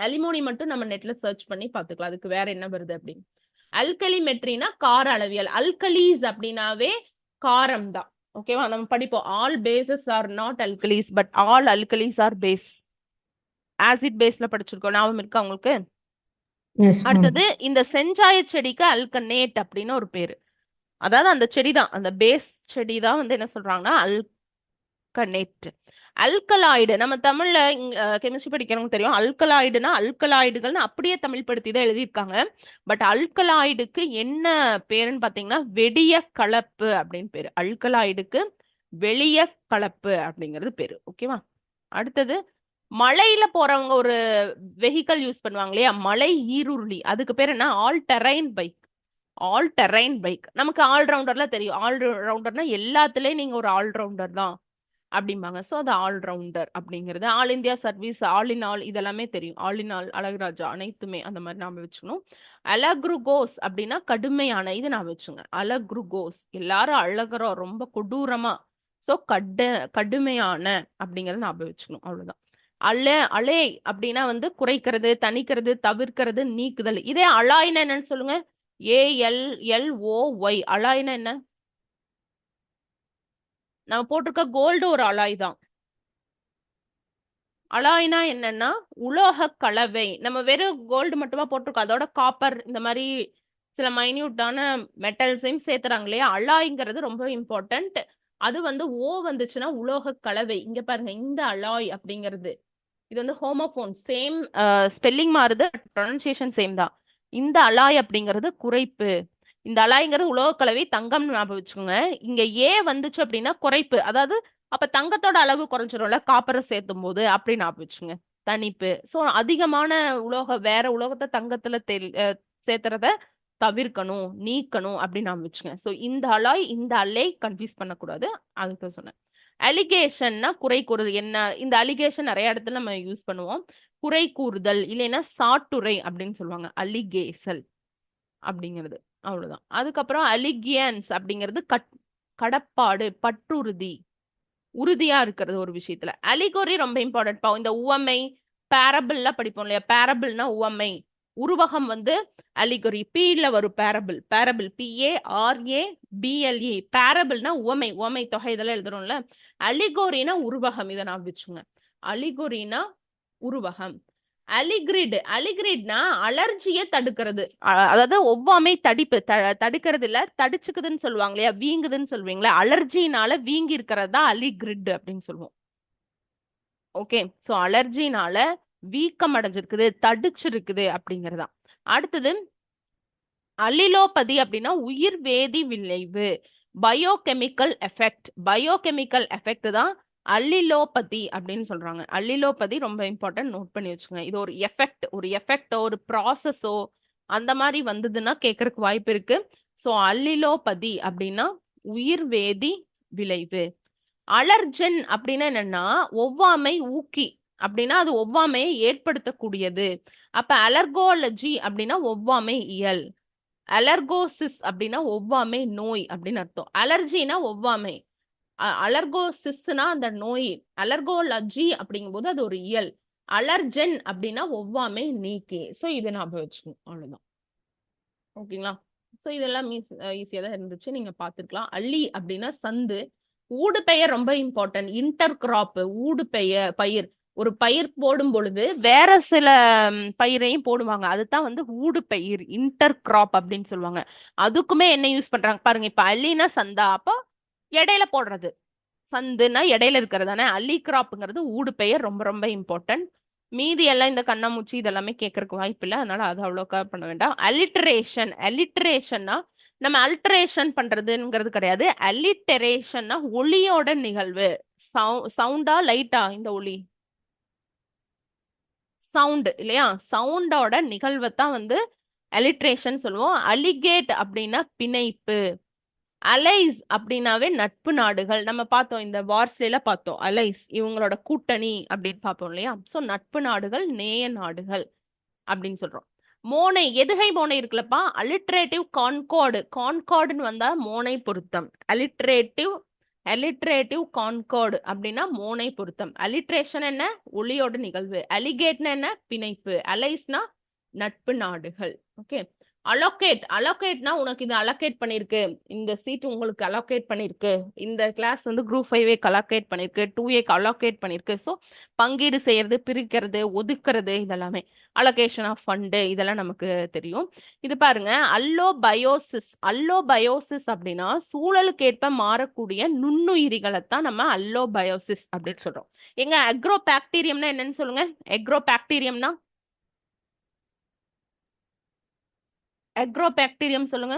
அலிமோனி மட்டும் நம்ம நெட்ல சர்ச் பண்ணி பாத்துக்கலாம், அதுக்கு வேற என்ன வருது அப்படின்னு. அல்கலிமெட்ரினா கார அளவியல். அல்கலீஸ் அப்படின்னாவே காரம் தான். ஓகேவா? நம்ம படிப்போம், all bases are not alkalis but all alkalis are base. Acid பேஸ்ல படிச்சிருக்கோம், ஞாபகம் இருக்கா உங்களுக்கு? Yes ma'am. அடுத்தது இந்த செஞ்சாய செடிக்கு அல்கனேட் அப்படின்னு ஒரு பேரு. அதாவது அந்த செடி தான், அந்த பேஸ் செடி தான் வந்து என்ன சொல்றாங்கன்னா அல்கனேட். அல்கலாய்டு நம்ம தமிழ்ல கெமிஸ்ட்ரி படிக்கிறவங்க தெரியும், அல்கலாய்டுனா அல்கலாய்டுகள்னு அப்படியே தமிழ் படுத்தி தான் எழுதியிருக்காங்க. பட் அல்கலாய்டுக்கு என்ன பேருன்னு பாத்தீங்கன்னா வெடிய கலப்பு அப்படின்னு பேரு. அல்கலாய்டுக்கு வெளிய கலப்பு அப்படிங்கிறது பேரு. ஓகேவா? அடுத்தது மலையில போறவங்க ஒரு வெஹிக்கல் யூஸ் பண்ணுவாங்க இல்லையா, மலை ஈருருளி, அதுக்கு பேர் என்ன? All terrain bike. All terrain bike. நமக்கு ஆல்ரவுண்டர்ல தெரியும், ஆல்ரவுண்டர்னா எல்லாத்துலயும் நீங்க ஒரு ஆல்ரவுண்டர் தான் அப்படிம்பாங்க. ஸோ அது ஆல்ரவுண்டர் அப்படிங்கிறது. All India service, all in all, இதெல்லாமே தெரியும். ஆல் இன் ஆல், அழகுராஜா, அனைத்துமே அந்த மாதிரி நாம வச்சுக்கணும். அலக்ருகோஸ் அப்படின்னா கடுமையான, இது நான் வச்சுங்க. அலக்ருகோஸ் எல்லாரும் அழகுறோம் ரொம்ப கொடூரமா, ஸோ கடுமையான அப்படிங்கறத ஞாபகம் வச்சுக்கணும். அவ்வளவுதான். அலே அப்படின்னா வந்து குறைக்கிறது, தணிக்கிறது, தவிர்க்கிறது, நீக்குதல். இதே அலாய்னா என்னன்னு சொல்லுங்க. ALLOY. அலாய்னா என்ன? நம்ம போட்டிருக்க கோல்டு ஒரு அலாய் தான். அலாய்னா என்னன்னா உலோக கலவை. நம்ம வெறும் கோல்டு மட்டுமா போட்டிருக்கோம், அதோட காப்பர் இந்த மாதிரி சில மைன்யூட்டான மெட்டல்ஸையும் சேர்த்துறாங்க இல்லையா. அலாய்ங்கிறது ரொம்ப இம்பார்ட்டன்ட். அது வந்து ஓ வந்துச்சுன்னா உலோக கலவை. இங்க பாருங்க, இந்த அலாய் அப்படிங்கிறது இது வந்து ஹோமோஃபோன், சேம் ஸ்பெல்லிங் மாறுது, ப்ரொனன்சியேஷன் சேம் தான். இந்த அலாய் அப்படிங்கிறது குறைப்பு. இந்த அலாய்ங்கிறது உலோக கலவை, தங்கம் ஞாபகம் வச்சுக்கோங்க. இங்க ஏ வந்துச்சு அப்படின்னா குறைப்பு, அதாவது அப்ப தங்கத்தோட அளவு குறைஞ்சிரும்ல காப்பரை சேர்த்தும் போது, அப்படி ஞாபகம் வச்சுங்க. தணிப்பு. ஸோ அதிகமான வேற உலோகத்தை தங்கத்துல சேர்த்துறத தவிர்க்கணும், நீக்கணும் அப்படின்னு ஞாபகம் வச்சுங்க. ஸோ இந்த அலாய் இந்த அலை கன்ஃபியூஸ் பண்ணக்கூடாது, அதுக்கு சொன்னேன். அலிகேஷன்னா குறை கூறுதல். என்ன இந்த அலிகேஷன் நிறைய இடத்துல நம்ம யூஸ் பண்ணுவோம். குறை கூறுதல் இல்லைன்னா சாட்டுரை அப்படின்னு சொல்லுவாங்க. அலிகேசல் அப்படிங்கிறது. அவ்வளவுதான். அதுக்கப்புறம் அலிகியன்ஸ் அப்படிங்கிறது கடப்பாடு, பற்றுறுதி, உறுதியா இருக்கிறது ஒரு விஷயத்துல. அலிகோரி ரொம்ப இம்பார்ட்டன்ட். இந்த உவமை பேரபிள்லாம் படிப்போம் இல்லையா. பேரபிள்னா உவமை, உருவகம் வந்து அலிகோரி. பீல வரும் பேரபிள். Parable PARABLE. பேரபிள்னா உவமை, உவமை தொகை இதெல்லாம் எழுதுறோம்ல. அலிகோரினா உருவகம், இதை நான் வச்சுங்க. அலிகோரினா உருவகம். அலிகிரிட்னா அலர்ஜியை தடுக்கிறது. அதாவது ஒவ்வாமை தடிப்பு, தடுக்கிறது இல்ல, தடிச்சுக்குதுன்னு சொல்லுவாங்க இல்லையா, வீங்குதுன்னு சொல்லுவீங்களா. அலர்ஜினால வீங்கி இருக்கிறது தான் அலிகிரிட் அப்படின்னு சொல்லுவோம். ஓகே. ஸோ அலர்ஜினால வீக்கம் அடைஞ்சிருக்குது, தடிச்சிருக்குது அப்படிங்கிறதா. அடுத்தது அல்லிலோபதி அப்படின்னா உயிர் வேதி விளைவு, பயோகெமிக்கல் எஃபெக்ட். பயோகெமிக்கல் எஃபெக்ட் தான் அல்லிலோபதி அப்படின்னு சொல்றாங்க. அல்லிலோபதி ரொம்ப இம்பார்ட்டன்ட், நோட் பண்ணி வச்சுக்கோங்க. இது ஒரு எஃபெக்டோ ஒரு ப்ராசஸோ அந்த மாதிரி வந்ததுன்னா கேட்கறதுக்கு வாய்ப்பு இருக்கு. ஸோ அல்லிலோபதி அப்படின்னா உயிர் வேதி விளைவு. அலர்ஜன் அப்படின்னா என்னன்னா ஒவ்வாமை ஊக்கி அப்படின்னா அது ஒவ்வாமையை ஏற்படுத்தக்கூடியது. அப்ப அலர்கோலஜி அப்படின்னா ஒவ்வாமை இயல். அலர்கோசிஸ் அப்படின்னா ஒவ்வாமை நோய் அப்படின்னு அர்த்தம். அலர்ஜினா ஒவ்வாமை, அலர்கோசிஸ்னா அந்த நோய், அலர்கோலஜி அப்படிங்கும்போது அது ஒரு இயல். அலர்ஜென் அப்படின்னா ஒவ்வாமை நீக்கி. ஸோ இதை ஞாபகம் வச்சுக்கணும். அவ்வளவுதான். ஓகேங்களா? ஸோ இதெல்லாம் ஈஸியாக தான் இருந்துச்சு, நீங்க பார்த்துருக்கலாம். அள்ளி அப்படின்னா சந்து. ஊடு பெயர் ரொம்ப இம்பார்ட்டன்ட். இன்டர் கிராப், ஊடு பயிர். ஒரு பயிர் போடும் பொழுது வேற சில பயிரையும் போடுவாங்க, அதுதான் வந்து ஊடு பயிர், இன்டர் கிராப் அப்படின்னு சொல்லுவாங்க. அதுக்குமே என்ன யூஸ் பண்றாங்க பாருங்க. இப்ப அள்ளினா சந்தா, அப்போ இடையில போடுறது. சந்துனா இடையில இருக்கிறது தானே. அள்ளி கிராப்ங்கிறது ஊடு பெயர், ரொம்ப ரொம்ப இம்பார்ட்டன்ட். மீதி எல்லாம் இந்த கண்ணாமூச்சி இதெல்லாமே கேட்கறதுக்கு வாய்ப்பு இல்லை, அதனால அது அவ்வளோக்கா பண்ண வேண்டாம். அலிட்ரேஷன்னா நம்ம அல்ட்ரேஷன் பண்றதுங்கிறது கிடையாது. அலிட்டரேஷன்னா ஒளியோட நிகழ்வு. சவுண்டா லைட்டா இந்த ஒளி? சவுண்ட் இல்லையா. சவுண்டோட நிகழ்வை தான் வந்து அலிட்ரேஷன் சொல்லுவோம். அலிகேட் அப்படின்னா பிணைப்பு. அலைஸ் அப்படின்னாவே நட்பு நாடுகள். நம்ம பார்த்தோம் இந்த வார்ஸ்ல பார்த்தோம், அலைஸ் இவங்களோட கூட்டணி அப்படின்னு பார்த்தோம் இல்லையா. ஸோ நட்பு நாடுகள், நேய நாடுகள் அப்படின்னு சொல்றோம். மோனை, எதுகை மோனை இருக்குல்லப்பா, அலிட்ரேட்டிவ் கான்கார்டு. கான்கார்டுன்னு வந்தா மோனை பொருத்தம். அலிட்ரேட்டிவ் கான்கார்டு அப்படின்னா மோனை பொருத்தம். அலிட்ரேஷன் என்ன? ஒளியோட நிகழ்வு. அலிகேட்னா என்ன? பிணைப்பு. அலைஸ்னா நட்பு நாடுகள். ஓகே. அலோகேட்னா உனக்கு இது அலோகேட் பண்ணிருக்கு, இந்த சீட் உங்களுக்கு அலோகேட் பண்ணிருக்கு, இந்த கிளாஸ் வந்து குரூப் 5 அலோகேட் பண்ணிருக்கு, 2A அலோகேட் பண்ணிருக்கு. ஸோ பங்கீடு செய்யறது, பிரிக்கிறது, ஒதுக்குறது, இதெல்லாமே அலோகேஷன் ஆஃப் ஃபண்டு, இதெல்லாம் நமக்கு தெரியும். இது பாருங்க, அல்லோபயோசிஸ் அப்படின்னா சூழலுக்கேற்ப மாறக்கூடிய நுண்ணுயிரிகளை தான் நம்ம அல்லோபயோசிஸ் அப்படின்னு சொல்றோம். எங்க அக்ரோபாக்டீரியம்னா என்னன்னு சொல்லுங்க. அக்ரோபாக்டீரியம் சொல்லுங்க.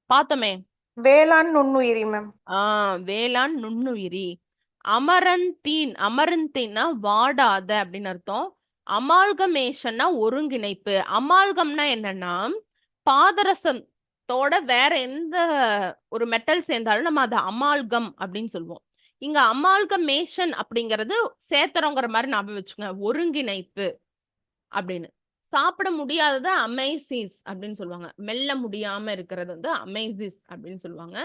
பார்த்தோமே. வேளாண் நுண்ணுயிரி மேம். வேளாண் நுண்ணுயிரி. அமரந்தீன்னா வாடாத அப்படின்னு அர்த்தம். அமால்கமேஷன்னா ஒருங்கிணைப்பு. அமால்கம்னா என்னன்னா பாதரசத்தோட வேற எந்த ஒரு மெட்டல் சேர்ந்தாலும் நம்ம அதை அமால்கம் அப்படின்னு சொல்லுவோம். இங்க அமால்கமேஷன் அப்படிங்கிறது சேர்த்துறோங்கிற மாதிரி ஞாபகம் வச்சுங்க, ஒருங்கிணைப்பு அப்படின்னு. சாப்பிட முடியாதது அமைசிஸ் அப்படின்னு சொல்லுவாங்க. மெல்ல முடியாம இருக்கிறது வந்து அமைசிஸ் அப்படின்னு சொல்லுவாங்க.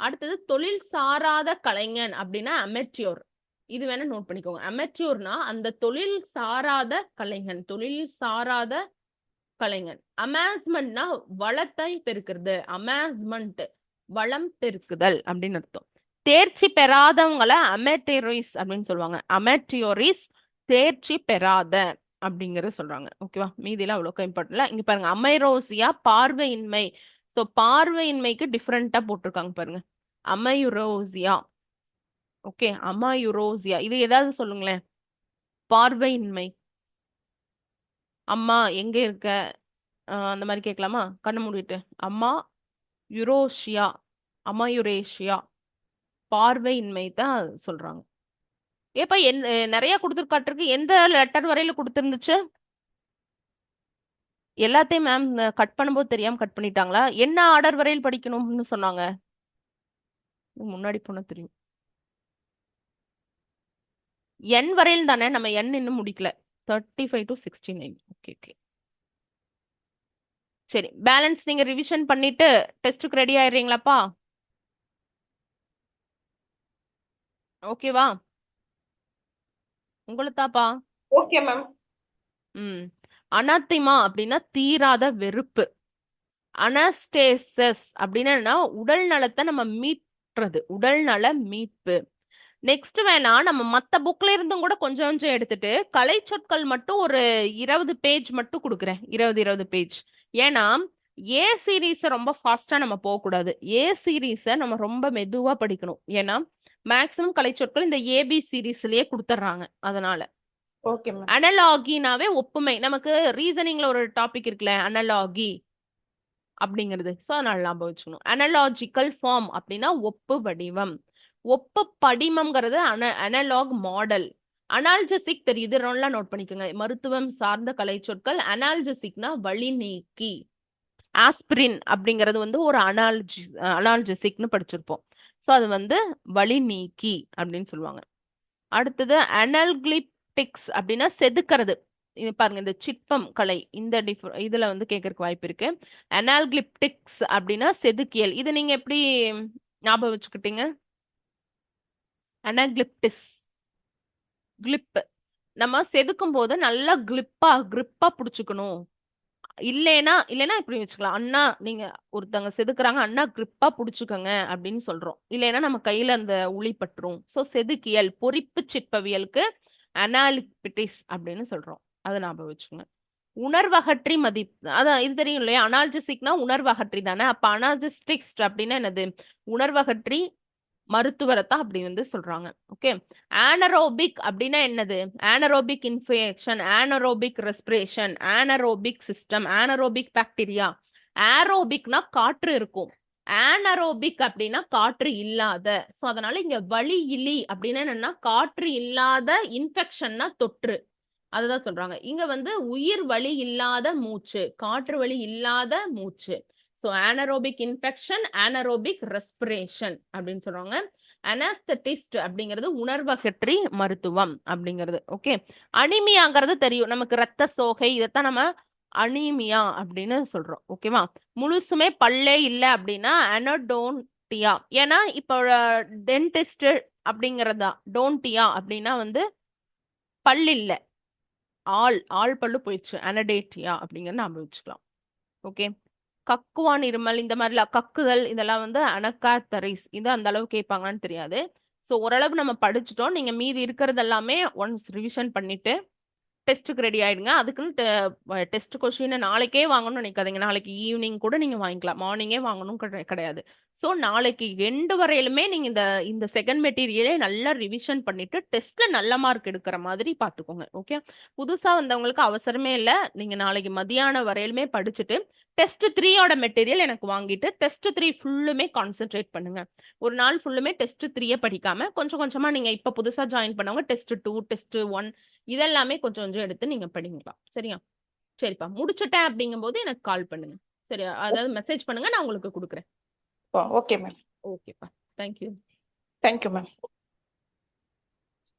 அடுத்தது தொழில் சாராத கலைஞன் அப்படின்னா அமெட்யூர். இது வேணா நோட் பண்ணிக்கோங்க. அமெட்யூர்னா அந்த தொழில் சாராத கலைஞன். அமேஸ்மெண்ட்னா வளத்தை பெருக்குறது. அமேஸ்மெண்ட் வளம் பெருக்குதல் அப்படின்னு அர்த்தம். தேர்ச்சி பெறாதவங்களை அமெட்டோரிஸ் அப்படின்னு சொல்லுவாங்க. அமெட்டோரிஸ் தேர்ச்சி பெறாத அப்படிங்கறது சொல்றாங்க. ஓகேவா? மீதிலாம் அவ்வளோக்கா இம்பார்ட்டன்ட் இல்ல. இங்க பாருங்க, அமைரோசியா பார்வையின்மை. ஸோ பார்வையின்மைக்கு டிஃப்ரெண்டா போட்டிருக்காங்க பாருங்க. அமையுரோசியா. ஓகே, அமையுரோசியா. இது ஏதாவது சொல்லுங்களேன். பார்வையின்மை. அம்மா எங்க இருக்க, அந்த மாதிரி கேட்கலாமா? கண்ணு மூடிட்டு. அம்மா யுரோஷியா, அமையுரேஷியா. பார்வையின்மை தான் சொல்றாங்க. ஏப்பா நிறைய கொடுத்துருக்காட்டிருக்கு. எந்த லெட்டர் வரையில கொடுத்துருந்துச்சு? எல்லாத்தையும் மேம் கட் பண்ணும்போது தெரியாம கட் பண்ணிட்டாங்களா? என்ன ஆர்டர் வரையில் படிக்கணும்னு சொன்னாங்க? முன்னாடி போன தெரியும். என் வரையில் தானே, நம்ம என் இன்னும் முடிக்கல. 35 to 69. ஓகே. சரி, பேலன்ஸ் நீங்க ரிவிஷன் பண்ணிட்டு டெஸ்ட்டுக்கு ரெடி ஆயிடுறீங்களாப்பா? ஓகேவா உங்களுத்தாப்பா? Okay ma'am. அனாத்திமா அப்படின்னா தீராத வெறுப்பு. அனஸ்டேசஸ் அப்படின்னா உடல் நலத்தை நம்ம மீட்றது, உடல் நல மீட்பு. நெக்ஸ்ட் வேணா நம்ம மத்த புக்ல இருந்தும் கூட கொஞ்சம் கொஞ்சம் எடுத்துட்டு கலை சொற்கள் மட்டும் ஒரு 20 பேஜ் மட்டும் கொடுக்குறேன். 20 பேஜ். ஏன்னா ஏ சீரீஸ ரொம்ப ஃபாஸ்டா நம்ம போகக்கூடாது. ஏ சீரீஸை நம்ம ரொம்ப மெதுவா படிக்கணும். ஏன்னா மேக்சிமம் கலை சொற்கள் இந்த ஏபி சீரீஸ்லயே கொடுத்துட்றாங்க. அதனால ஓகே மேம். அனலாகினாவே ஒப்புமை. நமக்கு ரீசனிங்ல ஒரு டாபிக் இருக்குல்ல, அனலாகி அப்படிங்கிறது. ஸோ அதனால ஞாபகம் வச்சுக்கணும். அனலாஜிக்கல் ஃபார்ம் அப்படின்னா ஒப்பு வடிவம். ஒப்பு படிமம்ங்கிறது அனலாக் மாடல். அனால்ஜசிக் தெரியுது, நல்லா நோட் பண்ணிக்கோங்க. மருத்துவம் சார்ந்த கலை சொற்கள். அனால்ஜசிக்னா வழி நீக்கி. ஆஸ்பிரின் அப்படிங்கிறது வந்து ஒரு அனால்ஜசிக்னு படிச்சிருப்போம். ஸோ அது வந்து வழி நீக்கி அப்படின்னு சொல்லுவாங்க. அடுத்தது அனல்கிளிப்டிக்ஸ் அப்படின்னா செதுக்கிறது. இது பாருங்க, இந்த சிற்பம் கலை இந்த இதுல வந்து கேட்கறதுக்கு வாய்ப்பு இருக்கு. அனால்கிளிப்டிக்ஸ் அப்படின்னா செதுக்கியல். இது நீங்க எப்படி ஞாபகம் வச்சுக்கிட்டீங்க? அனகிளிப்டிஸ் கிளிப். நம்ம செதுக்கும் போது நல்லா கிரிப்பா பிடிச்சுக்கணும். இல்லைன்னா இப்படி வச்சுக்கலாம். அண்ணா நீங்க ஒருத்தவங்க செதுக்குறாங்க, அண்ணா கிரிப்பா புடிச்சுக்கோங்க அப்படின்னு சொல்றோம். இல்லைன்னா நம்ம கையில அந்த உளி பற்றும். ஸோ செதுக்கியல், பொறிப்பு சிற்பவியலுக்கு அனாலிபிட்டிஸ் அப்படின்னு சொல்றோம். அதை ஞாபகம் வச்சுக்கோங்க. உணர்வகற்றி மதிப்பு, அதான் இது தெரியும் இல்லையா? அனால்ஜசிக்னா உணர்வகற்றி தானே. அப்ப அனால்ஜிஸ்டிக்ஸ் அப்படின்னா என்னது? உணர்வகற்றி மருத்துவரைத்தான் அப்படி வந்து சொல்றாங்க. ஓகே. ஆனரோபிக் அப்படின்னா என்னது? Anaerobic infection, anaerobic respiration, anaerobic system, anaerobic bacteria. ஏரோபிக்னா காற்று இருக்கும், ஆனரோபிக் அப்படின்னா காற்று இல்லாத. ஸோ அதனால இங்க வழி இலி அப்படின்னா என்னன்னா காற்று இல்லாத இன்ஃபெக்ஷன்னா தொற்று. அதுதான் சொல்றாங்க. இங்க வந்து உயிர் வழி இல்லாத மூச்சு, காற்று வழி இல்லாத மூச்சு. So anaerobic infection, anaerobic respiration அப்படின்னு சொல்றாங்க. அனஸ்தட்டிஸ்ட் அப்படிங்கிறது உணர்வகற்றி மருத்துவம் அப்படிங்கிறது. ஓகே. அனிமியாங்கிறது தெரியும் நமக்கு, ரத்த சோகை. இதைத்தான் நம்ம அனீமியா அப்படின்னு சொல்றோம். ஓகேவா? முழுசுமே பல்லே இல்லை அப்படின்னா அனடோன்டியா. ஏன்னா இப்போ டென்டிஸ்ட் அப்படிங்கறதா டோன்டியா அப்படின்னா வந்து பல் இல்லை. ஆள் பல்லு போயிடுச்சு, அனடேட்டியா அப்படிங்கறது ஞாபகம் வச்சுக்கலாம். ஓகே. கக்குவான் இருமல் இந்த மாதிரிலாம் கக்குதல் இதெல்லாம் வந்து அனகாத்தரைஸ் இது அந்த அளவு கேட்பாங்கன்னு தெரியாது. ஸோ ஓரளவு நம்ம படிச்சுட்டோம். நீங்க மீதி இருக்கிறது எல்லாமே ஒன்ஸ் ரிவிஷன் பண்ணிட்டு டெஸ்ட்டுக்கு ரெடி ஆயிடுங்க. அதுக்குன்னு டெஸ்ட் கொஸ்டின் நாளைக்கே வாங்கணும்னு நினைக்காதீங்க. நாளைக்கு ஈவினிங் கூட நீங்க வாங்கிக்கலாம். மார்னிங்கே வாங்கணும் கிடையாது. ஸோ நாளைக்கு எண்டு வரையிலுமே நீங்க இந்த இந்த செகண்ட் மெட்டீரியலே நல்லா ரிவிஷன் பண்ணிட்டு டெஸ்ட்ல நல்ல மார்க் எடுக்கிற மாதிரி பார்த்துக்கோங்க. ஓகே. புதுசா வந்தவங்களுக்கு அவசரமே இல்லை. நீங்க நாளைக்கு மதியானம் வரையிலுமே படிச்சுட்டு டெஸ்ட் 3யோட மெட்டீரியல் எனக்கு வாங்கிட்டு டெஸ்ட் 3 ஃபுல்லுமே கான்சென்ட்ரேட் பண்ணுங்க. ஒரு நாள் ஃபுல்லுமே டெஸ்ட் 3 படிக்காம கொஞ்சம் கொஞ்சமா நீங்க இப்ப புதுசா ஜாயின் பண்ணவங்க டெஸ்ட் 2 டெஸ்ட் 1 இதெல்லாமே கொஞ்சம் கொஞ்சம் எடுத்து நீங்க படிக்கலாம். சரியா? சரிப்பா, முடிச்சுட்டேன் அப்படிங்கும்போது எனக்கு கால் பண்ணுங்க. சரியா? அதாவது மெசேஜ் பண்ணுங்க, நான் உங்களுக்கு கொடுக்குறேன். Okay ma'am. ஓகேப்பா, தேங்க்யூ. Thank you ma'am.